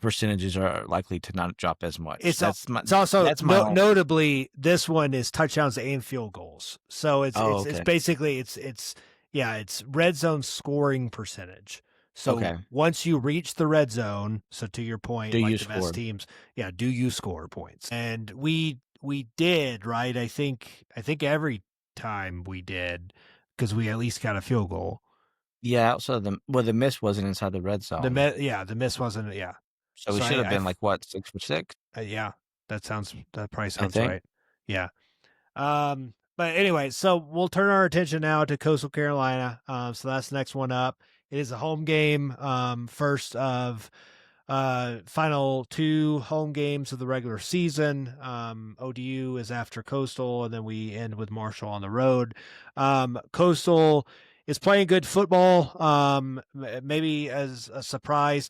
percentages are likely to not drop as much. It's also that's my notably this one is touchdowns and field goals. So it's okay. basically it's red zone scoring percentage. So Okay. once you reach the red zone, so to your point, Do like you the score? best teams, do you score points? And we did, right? I think every time we did, because we at least got a field goal. Yeah, outside the miss wasn't inside the red zone. The miss wasn't. Yeah, So we should have been like what, 6 for 6? yeah, that probably sounds think. right. Yeah. But anyway, so we'll turn our attention now to Coastal Carolina. So that's the next one up. It is a home game. First of final 2 home games of the regular season. ODU is after Coastal, and then we end with Marshall on the road. Coastal is playing good football. Maybe as a surprise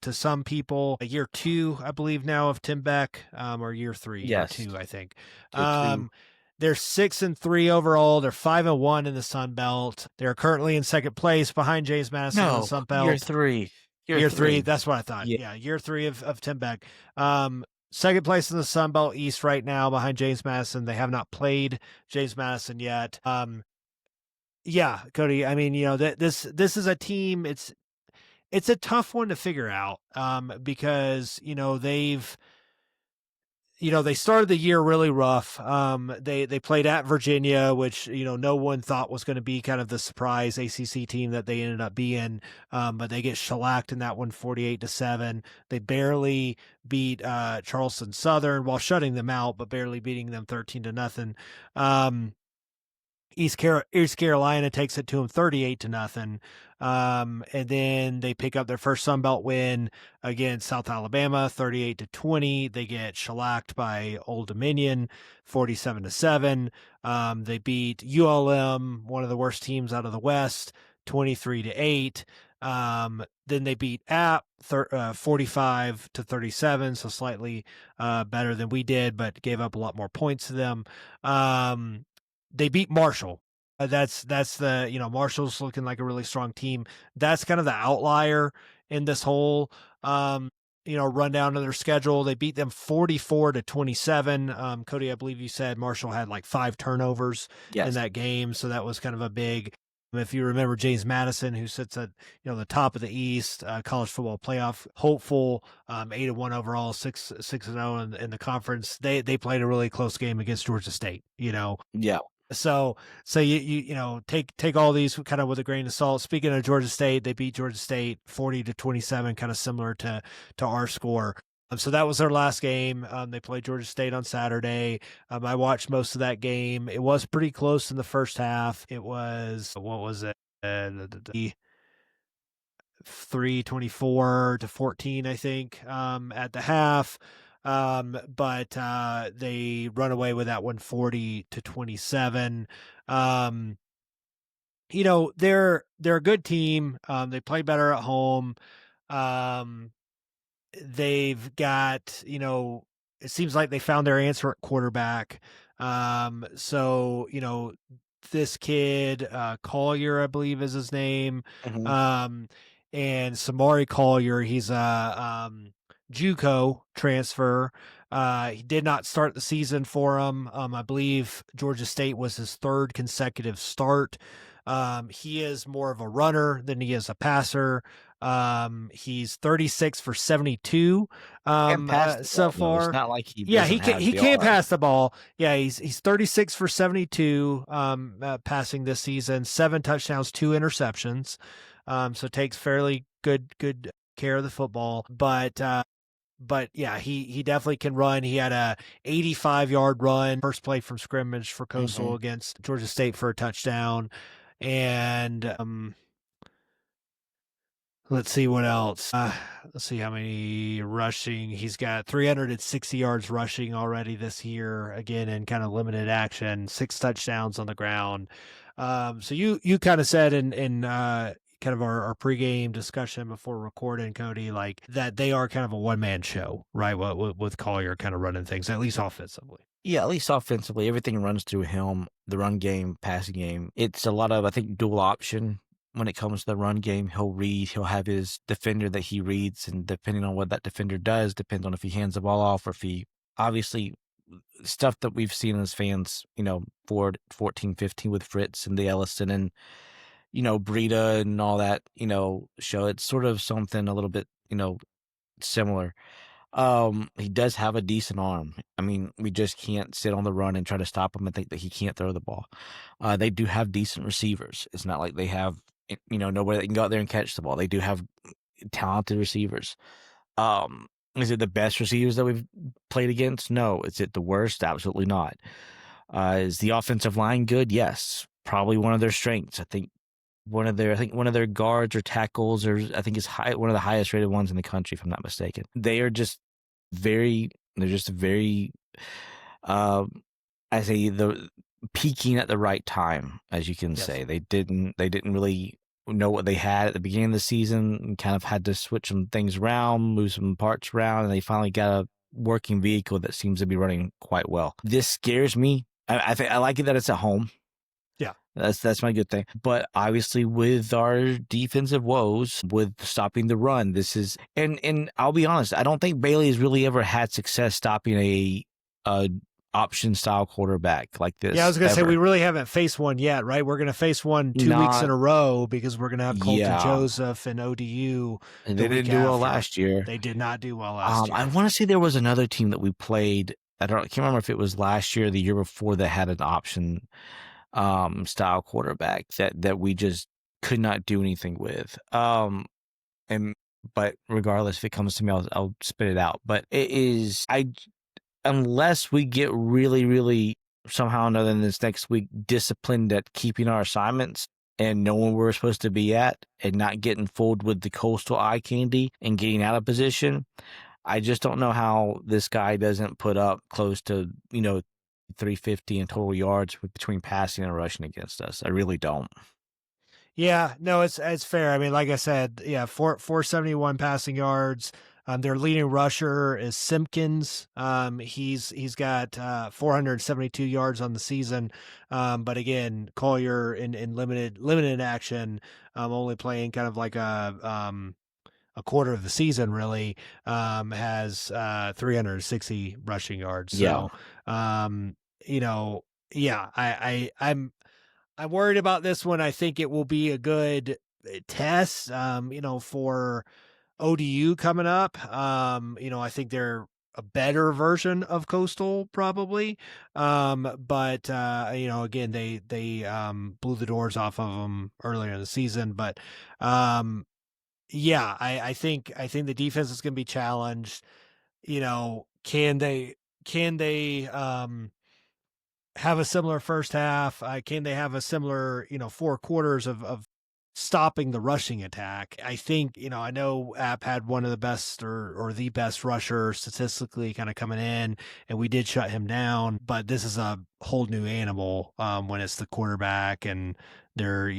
to some people. Year 2, I believe now, of Tim Beck, or year 3, Yes. year 2, I think. Year 2. They're 6-3 overall. They're 5-1 in the Sun Belt. They're currently in second place behind James Madison in the Sun Belt. Year 3. Year 3. That's what I thought. Yeah. Year 3 of Tim Beck. second place in the Sun Belt East right now behind James Madison. They have not played James Madison yet. Yeah, Cody. I mean, this is a team. It's a tough one to figure out because they started the year really rough. They played at Virginia, which no one thought was going to be kind of the surprise ACC team that they ended up being. But they get shellacked in that one, 48-7. They barely beat Charleston Southern while shutting them out, but barely beating them 13-0. East Carolina takes it to them 38-0. And then they pick up their first Sun Belt win against South Alabama, 38-20. They get shellacked by Old Dominion, 47-7. They beat ULM, one of the worst teams out of the West, 23-8. Then they beat App 45-37, so slightly better than we did, but gave up a lot more points to them. They beat Marshall. That's the Marshall's looking like a really strong team. That's kind of the outlier in this whole rundown of their schedule. They beat them 44-27. Cody, I believe you said Marshall had like 5 turnovers in that game, so that was kind of a big. If you remember James Madison, who sits at the top of the East, college football playoff hopeful, 8-1 overall, 6-0 in the conference. They played a really close game against Georgia State. Yeah. So you take all these kind of with a grain of salt. Speaking of Georgia State, they beat Georgia State 40-27, kind of similar to our score. So that was their last game. They played Georgia State on Saturday. I watched most of that game. It was pretty close in the first half. It was, what was it? 3-24-14, I think, at the half. But they run away with that one 40-27. They're a good team. They play better at home. They've got, it seems like they found their answer at quarterback. So, this kid, Collier, I believe is his name. Mhm. And Samari Collier, he's a JUCO transfer. He did not start the season for him. I believe Georgia State was his 3rd consecutive start. He is more of a runner than he is a passer. He's 36 for 72 so far. It's not like he he can't pass the ball. Yeah, he's 36 for 72 passing this season, 7 touchdowns, 2 interceptions. So takes fairly good care of the football, but yeah, he definitely can run. He had a 85-yard run, first play from scrimmage for Coastal against Georgia State for a touchdown. And let's see what else. Let's see how many rushing. He's got 360 yards rushing already this year, again, in kind of limited action, 6 touchdowns on the ground. So you kind of said in kind of our pregame discussion before recording, Cody, like that they are kind of a one-man show, right? With Collier kind of running things, at least offensively. Yeah, at least offensively, everything runs through him. The run game, passing game. It's a lot of, I think, dual option when it comes to the run game. He'll have his defender that he reads, and depending on what that defender does, depends on if he hands the ball off or if he, obviously, stuff that we've seen as fans, 14-15 with Fritz and the Ellison and, Breida and all that, show. It's sort of something a little bit, similar. He does have a decent arm. I mean, we just can't sit on the run and try to stop him and think that he can't throw the ball. They do have decent receivers. It's not like they have, nobody that can go out there and catch the ball. They do have talented receivers. Is it the best receivers that we've played against? No. Is it the worst? Absolutely not. Is the offensive line good? Yes. Probably one of their strengths. I think one of their guards or tackles, or I think is one of the highest rated ones in the country, if I'm not mistaken. They're just very, I say, the peaking at the right time, as you can say. They didn't really know what they had at the beginning of the season and kind of had to switch some things around, move some parts around, and they finally got a working vehicle that seems to be running quite well. This scares me. I like it that it's at home. Yeah. That's my good thing. But obviously, with our defensive woes, with stopping the run, this is and I'll be honest, I don't think Bailey has really ever had success stopping a option style quarterback like this. Yeah, I was going to say, ever. we really haven't faced one yet, right? We're going to face one 2 weeks in Not a row because we're going to have Colton yeah, Joseph and ODU and the they week didn't do well after. last year. They did not do well last year. I want to say there was another team that we played. I can't remember if it was last year or the year before that had an option style quarterback that we just could not do anything with. But regardless, if it comes to me, I'll spit it out. But it is unless we get really, really somehow or another in this next week disciplined at keeping our assignments and knowing where we're supposed to be at and not getting fooled with the coastal eye candy and getting out of position. I just don't know how this guy doesn't put up close to, 350 in total yards between passing and rushing against us. I really don't. Yeah, no, it's fair. I mean, like I said, yeah, 471 passing yards. Their leading rusher is Simpkins. He's got 472 yards on the season. But again, Collier in limited action, only playing kind of like a quarter of the season really, has 360 rushing yards. Yeah. So, yeah, I'm worried about this one. I think it will be a good test, for ODU coming up. I think they're a better version of Coastal probably. But again, they blew the doors off of them earlier in the season. But yeah, I think the defense is going to be challenged. Can they have a similar first half? Can they have a similar, 4 quarters of stopping the rushing attack? I think, I know App had one of the best or the best rusher statistically kind of coming in, and we did shut him down, but this is a whole new animal when it's the quarterback and they're,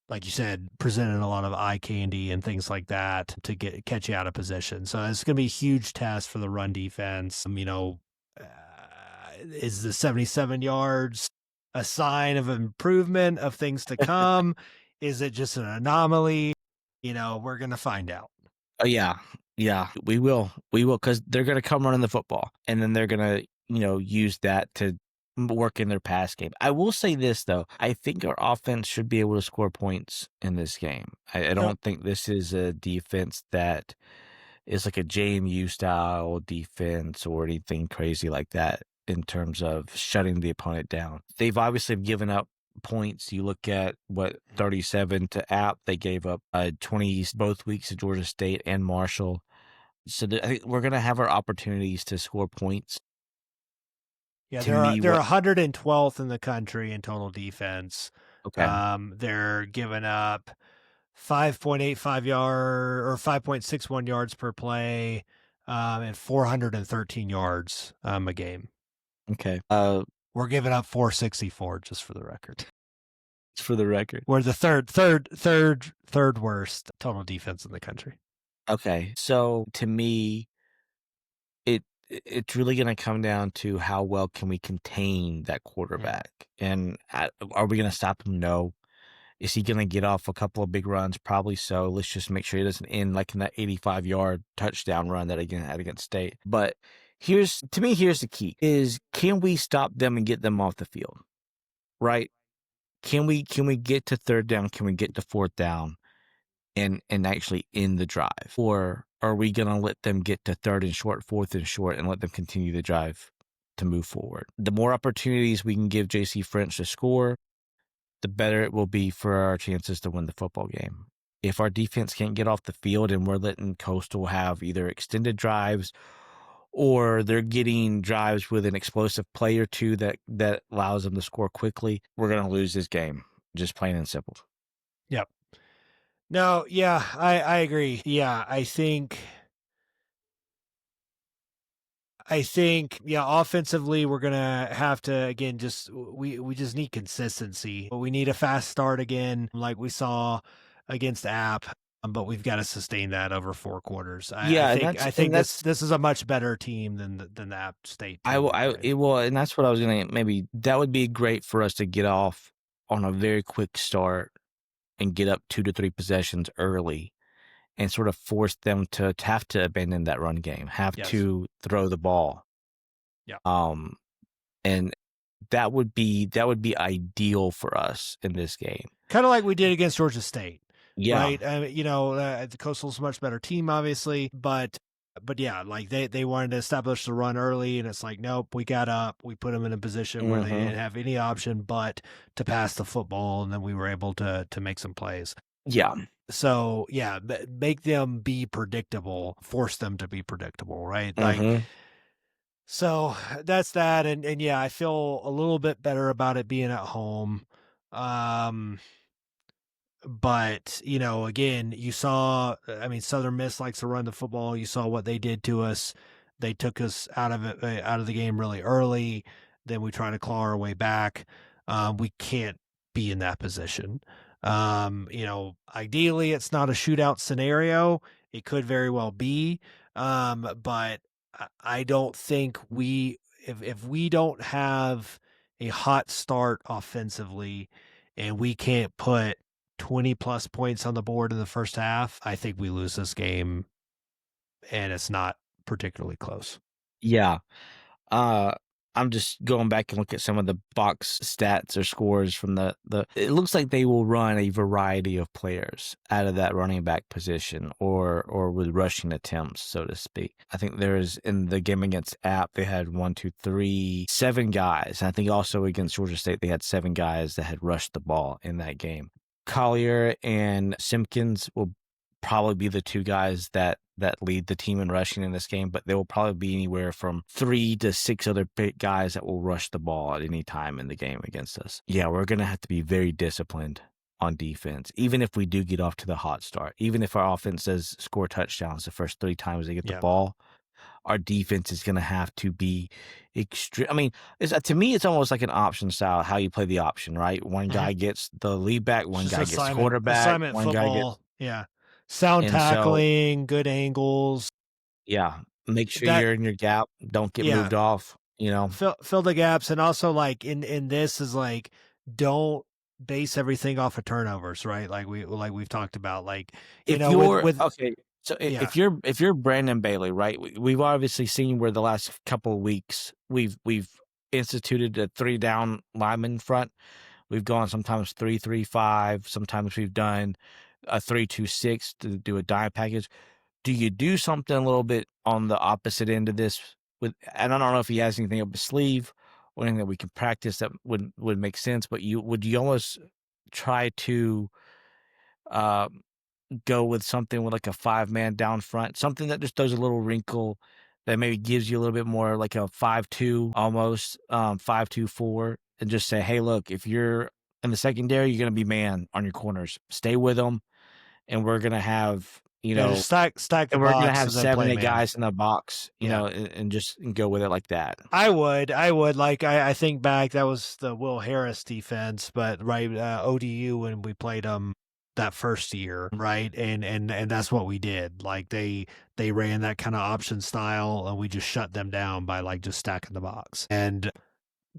like you said, presenting a lot of eye candy and things like that to catch you out of position. So it's going to be a huge test for the run defense. Is the 77 yards a sign of improvement of things to come? Is it just an anomaly? We're going to find out. Oh, yeah. Yeah, we will. We will, because they're going to come running the football, and then they're going to, use that to work in their pass game. I will say this, though. I think our offense should be able to score points in this game. I don't think this is a defense that is like a JMU style defense or anything crazy like that in terms of shutting the opponent down. They've obviously given up points. You look at 37 to App. They gave up 20 both weeks to Georgia State and Marshall. So I think we're going to have our opportunities to score points. Yeah, they're 112th in the country in total defense. Okay. They're giving up 5.85 yard or 5.61 yards per play, and 413 yards a game. Okay. We're giving up 464, just for the record. For the record, We're the third worst total defense in the country. Okay. So to me, it's really going to come down to how well can we contain that quarterback, and are we going to stop him? No. Is he going to get off a couple of big runs? Probably so. Let's just make sure he doesn't end like in that 85-yard touchdown run that again had against State. But here's the key: is can we stop them and get them off the field? Right? Can we get to third down? Can we get to fourth down? And actually end the drive? Or are we going to let them get to third and short, fourth and short, and let them continue the drive to move forward? The more opportunities we can give J.C. French to score, the better it will be for our chances to win the football game. If our defense can't get off the field and we're letting Coastal have either extended drives or they're getting drives with an explosive play or two that allows them to score quickly, we're going to lose this game, just plain and simple. Yep. No, yeah, I agree. Yeah, I think, yeah, offensively, we're going to have to, again, we just need consistency. We need a fast start again, like we saw against App. but we've got to sustain that over 4 quarters. Yeah, I think this is a much better team than the App State team. it will, and that's what I was gonna maybe that would be great for us to get off on a very quick start and get up 2 to 3 possessions early and sort of force them to have to abandon that run game, have Yes. to throw the ball. Yeah. And that would be ideal for us in this game. Kind of like we did against Georgia State. Yeah. Right. The Coastal's a much better team, obviously, but yeah, like they wanted to establish the run early, and it's like, nope, we got up, we put them in a position where they didn't have any option but to pass the football, and then we were able to make some plays. Yeah. So yeah, make them be predictable, force them to be predictable, right? Like, so that's that, and yeah, I feel a little bit better about it being at home. But, again, you saw, I mean, Southern Miss likes to run the football. You saw what they did to us. They took us out of the game really early. Then we try to claw our way back. We can't be in that position. Ideally, it's not a shootout scenario. It could very well be. But I don't think if we don't have a hot start offensively and we can't put 20 plus points on the board in the first half, I think we lose this game, and it's not particularly close. Yeah. I'm just going back and look at some of the box stats or scores from the it looks like they will run a variety of players out of that running back position or with rushing attempts, so to speak. I think there's in the game against App, they had 7 guys. And I think also against Georgia State, they had 7 guys that had rushed the ball in that game. Collier and Simpkins will probably be the 2 guys that lead the team in rushing in this game, but there will probably be anywhere from 3 to 6 other big guys that will rush the ball at any time in the game against us. Yeah, we're going to have to be very disciplined on defense, even if we do get off to the hot start. Even if our offense does score touchdowns the first 3 times they get the ball, our defense is going to have to be extreme. I mean, to me, it's almost like an option style, how you play the option, right? One guy gets the lead back, one guy gets quarterback, one guy gets... Yeah. Sound tackling, good angles. Yeah. Make sure you're in your gap. Don't get moved off, Fill the gaps. And also, like, in this is like, don't base everything off of turnovers, right? Like we've talked about, like, okay. So if you're Brandon Bailey, right? We've obviously seen where the last couple of weeks we've instituted a 3-down lineman front. We've gone sometimes 3-3-5. Sometimes we've done a 3-2-6 to do a dime package. Do you do something a little bit on the opposite end of this? And I don't know if he has anything up his sleeve or anything that we can practice that would make sense. But would you almost try to go with something with like a 5-man down front, something that just does a little wrinkle that maybe gives you a little bit more like a 5-2 almost, 5-2-4, and just say, hey, look, if you're in the secondary, you're going to be man on your corners. Stay with them, and we're going to have, just stack the and we're box going to have 7 8 man. guys in the box, and just go with it like that. I would like, I think back, that was the Will Harris defense, but right, ODU when we played them that first year, right? And that's what we did. Like they ran that kind of option style, and we just shut them down by like just stacking the box. And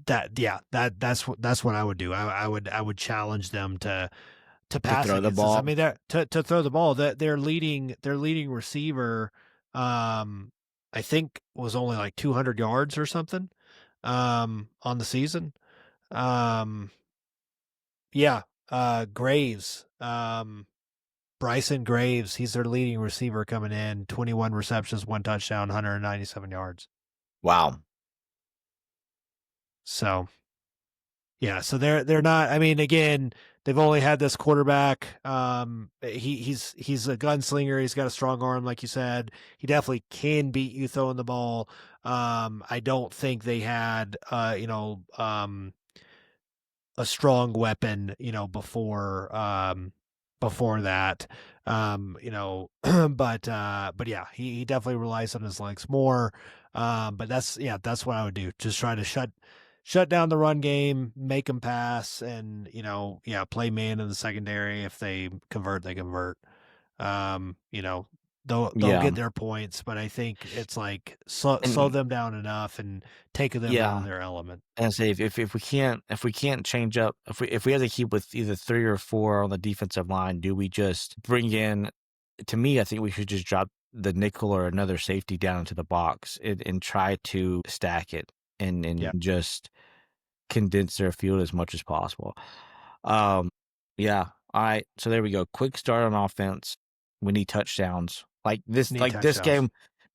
that's what I would do. I would challenge them to pass, to throw the ball. I mean, to throw the ball. That their leading receiver, I think was only like 200 yards or something, on the season. Graves, Bryson Graves, he's their leading receiver coming in, 21 receptions, 1 touchdown, 197 yards. Wow. So, yeah, so they're not, I mean, again, they've only had this quarterback. He's a gunslinger. He's got a strong arm, like you said. He definitely can beat you throwing the ball. I don't think they had, a strong weapon, before that, but yeah, he definitely relies on his legs more. But that's what I would do. Just try to shut down the run game, make them pass, and play man in the secondary. If they convert, they convert. You know, they'll Yeah. get their points, but I think it's like slow And them down enough and take them out of yeah, their element. and say if we can't change up, if we have to keep with either 3 or 4 on the defensive line, do we just bring in, to me, I think we should just drop the nickel or another safety down into the box and try to stack it Yeah, and just condense their field as much as possible. Um, yeah. All right. So there we go. Quick start on offense. We need touchdowns. need Like this touchdowns. game,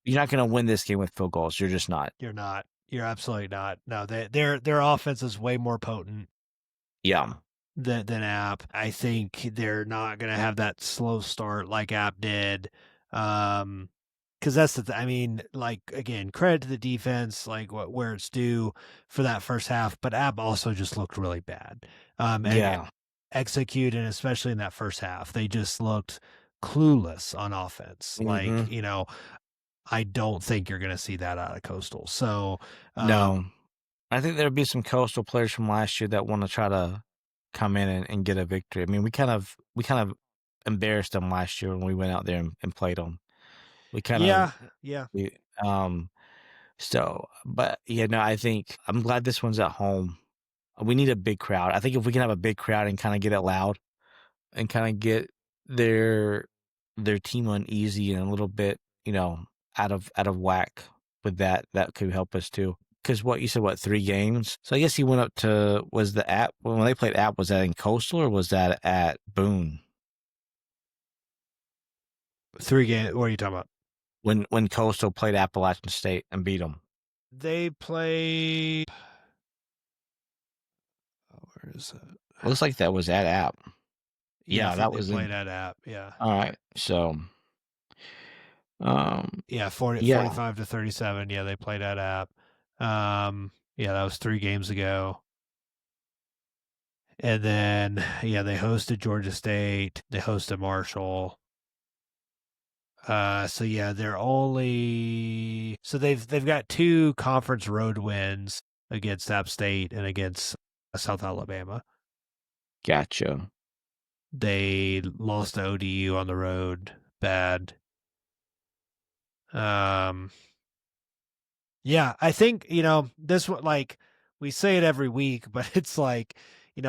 you're not going to win this game with field goals. You're just not. You're not. You're absolutely not. No, their offense is way more potent Yeah. than App. I think they're not going to have that slow start like App did. Because that's I mean, like again, credit to the defense, like where it's due for that first half. But App also just looked really bad. Yeah. Execute, and especially in that first half, they just looked clueless on offense. Hmm. I don't think you're going to see that out of Coastal. So, No. I think there'll be some coastal players from last year that want to try to come in and get a victory. I mean, we kind of embarrassed them last year when we went out there and played them. We kind of, yeah, yeah. we, so, but yeah, no, I think I'm glad this one's at home. We need a big crowd. I think if we can have a big crowd and kind of get it loud and kind of get their team uneasy and a little bit, out of whack with that, that could help us too. Because what you said, what, 3 games? So I guess he went up to, was the app when they played app? Was that in Coastal or was that at Boone? 3 game. What are you talking about? When Coastal played Appalachian State and beat them, They play. Where is it? looks like that was at app. Yeah, I Yeah, think that they was in. played at App. Yeah. All right, so Yeah, 40, yeah, 45-37. Yeah, they played at App. Yeah, that was 3 games ago. And then, yeah, they hosted Georgia State. They hosted Marshall. So yeah, they've got 2 conference road wins against App State and against South Alabama. gotcha. They lost to ODU on the road, bad. Um, yeah, I think this one, like we say it every week, but it's like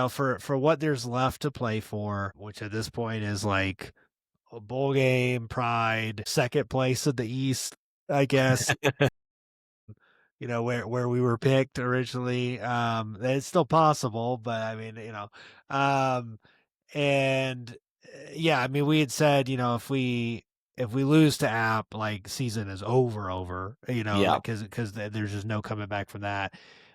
for what there's left to play for, which at this point is like a bowl game, pride, second place in the East, I guess. Where we were picked originally. It's still possible, but I mean, um, and yeah, I mean, we had said, if we lose to App, like season is over, Yeah, because there's just no coming back from that.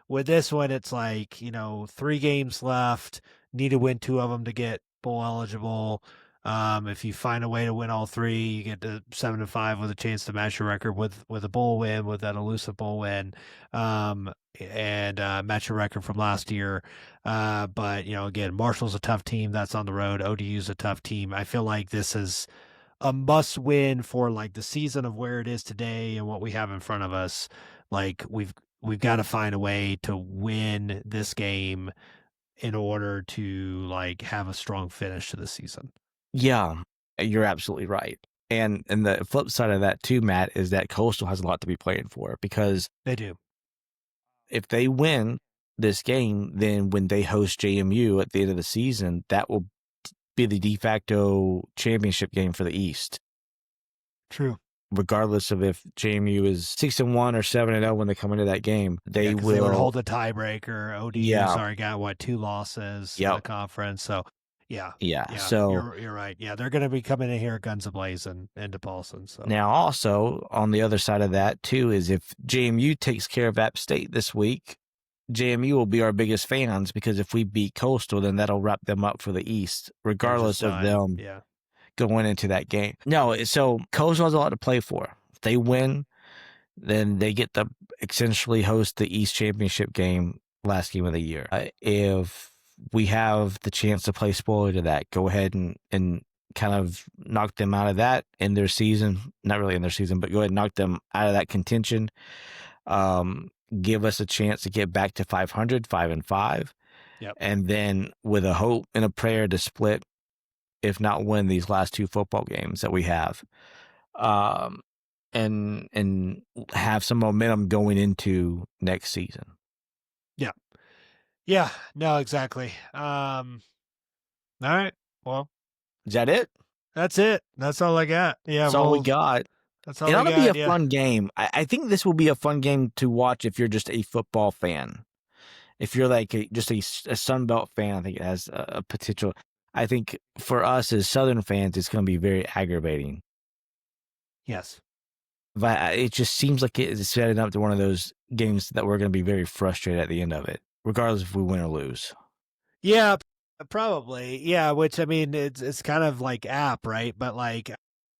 With this one, it's like 3 games left. Need to win 2 of them to get bowl eligible. If you find a way to win all 3, you get to 7-5 with a chance to match your record with a bowl win, with that elusive bowl win, and match your record from last year. But again, Marshall's a tough team that's on the road. ODU's a tough team. I feel like this is a must win for like the season of where it is today and what we have in front of us. Like we've got to find a way to win this game in order to like have a strong finish to the season. yeah, you're absolutely right. And the flip side of that too, Matt, is that Coastal has a lot to be playing for, because They do. if they win this game, then when they host JMU at the end of the season, that will be the de facto championship game for the East. True. Regardless of if JMU is 6-1 or 7-0 when they come into that game, they will. They would hold the tiebreaker. ODU's Yeah. already got 2 losses in the conference. So yeah. So you're right. Yeah, they're going to be coming in here guns ablazing into Paulson. So now, also on the other side of that too is if JMU takes care of App State this week, JMU will be our biggest fans, because if we beat Coastal, then that'll wrap them up for the East, regardless of them going into that game. No, so Coastal has a lot to play for. If they win, then they get to essentially host the East Championship game, last game of the year. If we have the chance to play spoiler to that, go ahead and kind of knock them out of that in their season. Not really in their season, but go ahead and knock them out of that contention. Give us a chance to get back to 500, 5-5. Yep. And then with a hope and a prayer to split if not win, these last 2 football games that we have, um, and have some momentum going into next season. Yeah, no, exactly. All right. Well, Is that it? that's it. That's all I got. Yeah, That's all we well, got. that's all It I ought to be a got. Yeah. fun game. I think this will be a fun game to watch if you're just a football fan. If you're like just a Sun Belt fan, I think it has a potential. I think for us as Southern fans, it's going to be very aggravating. Yes. But it just seems like it's setting up to one of those games that we're going to be very frustrated at the end of it, regardless if we win or lose. Yeah, probably. Yeah, which I mean, it's kind of like app, right? But like,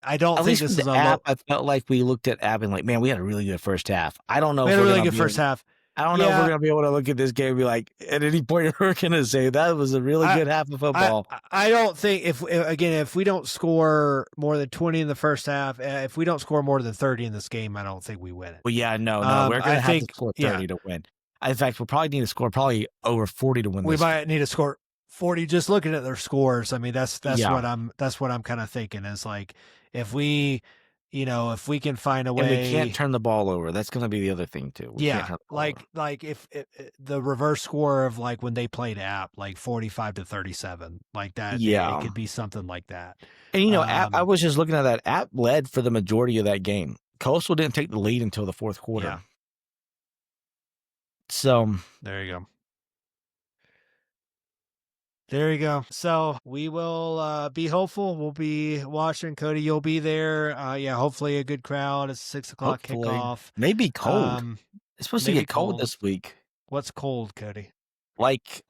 I don't At think least this with is the a app, I felt like we looked at app and like, man, we had a really good first half. I don't know We if had a we're really going to good be first half. I don't know if we're going to be able to look at this game and be like, at any point, we're going to say that was a really good half of football. I don't think if we don't score more than 20 in the first half, if we don't score more than 30 in this game, I don't think we win it. Well, yeah, no, we're going to have to score 30 to win. In fact, we'll probably need to score probably over 40 to win We this. might need to score 40 just looking at their scores. I mean, that's Yeah. what I'm kind of thinking is like if we can find a way, and we can't turn the ball over. That's going to be the other thing too. We can't turn the ball over. like if the reverse score of like when they played App, like 45-37, like that. Yeah, it could be something like that. And App, I was just looking at that. App led for the majority of that game. Coastal didn't take the lead until the fourth quarter. Yeah. So there you go. There you go. So we will be hopeful. We'll be watching. Cody, you'll be there. Yeah, hopefully a good crowd. It's 6 o'clock kickoff. Maybe cold. It's supposed to get cold this week. What's cold, Cody? Like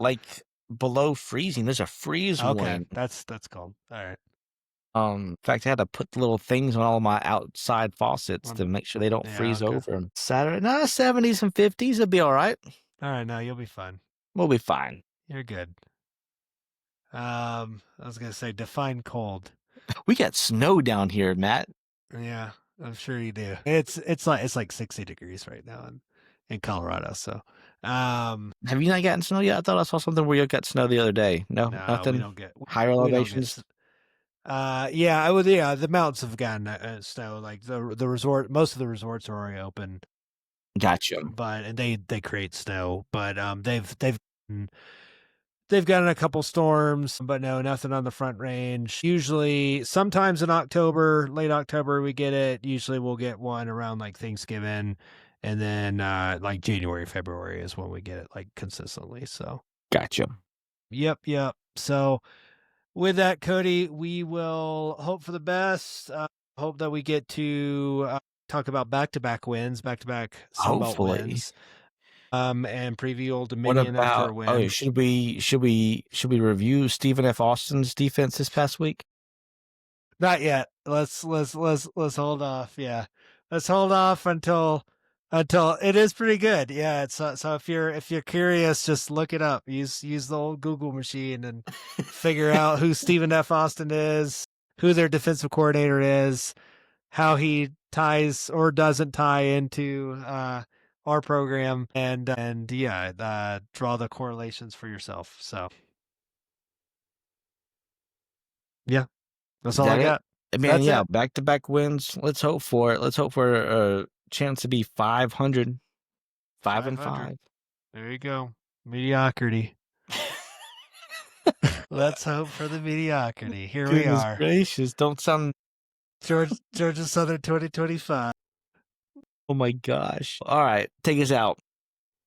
below freezing. There's a freeze warning. warning. That's cold. All right. In fact, I had to put little things on all my outside faucets to make sure they don't freeze over. Saturday, 70s and 50s. It'll be all right. All right, no, you'll be fine. We'll be fine. You're good. I was gonna say define cold. We got snow down here, Matt. Yeah, I'm sure you do. It's like 60 degrees right now in Colorado. So, have you not gotten snow yet? I thought I saw something where you got snow the other day. No, nothing. We don't get higher elevations. Yeah, the mountains have gotten snow. Like the resort, most of the resorts are already open. Gotcha. But they create snow, but they've gotten a couple storms, but no, nothing on the Front Range. Usually, sometimes in October, late October, we get it. Usually, we'll get one around like Thanksgiving, and then like January, February is when we get it like consistently. So, gotcha. Yep. So, with that, Cody, we will hope for the best. Hope that we get to talk about back-to-back wins, back-to-back Sun Belt wins. And preview Old Dominion after a win. Oh, should we review Stephen F. Austin's defense this past week? Not yet. Let's hold off. Yeah, let's hold off until it is pretty good. Yeah. So if you're curious, just look it up. Use the old Google machine and figure out who Stephen F. Austin is, who their defensive coordinator is, how he ties or doesn't tie into our program, and draw the correlations for yourself. So yeah, that's all I got. Man, yeah, back-to-back wins. Let's hope for it. Let's hope for a chance to be 500. 5-5. There you go. Mediocrity. Let's hope for the mediocrity. Here we are. Gracious, don't sound Georgia Southern 2025. Oh my gosh. All right, take us out.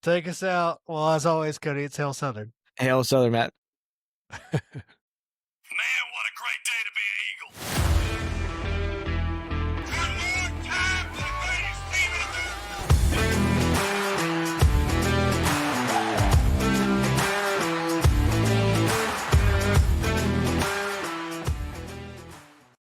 Take us out. Well, as always, Cody, it's Hail Southern. Hail Southern, Matt. Man,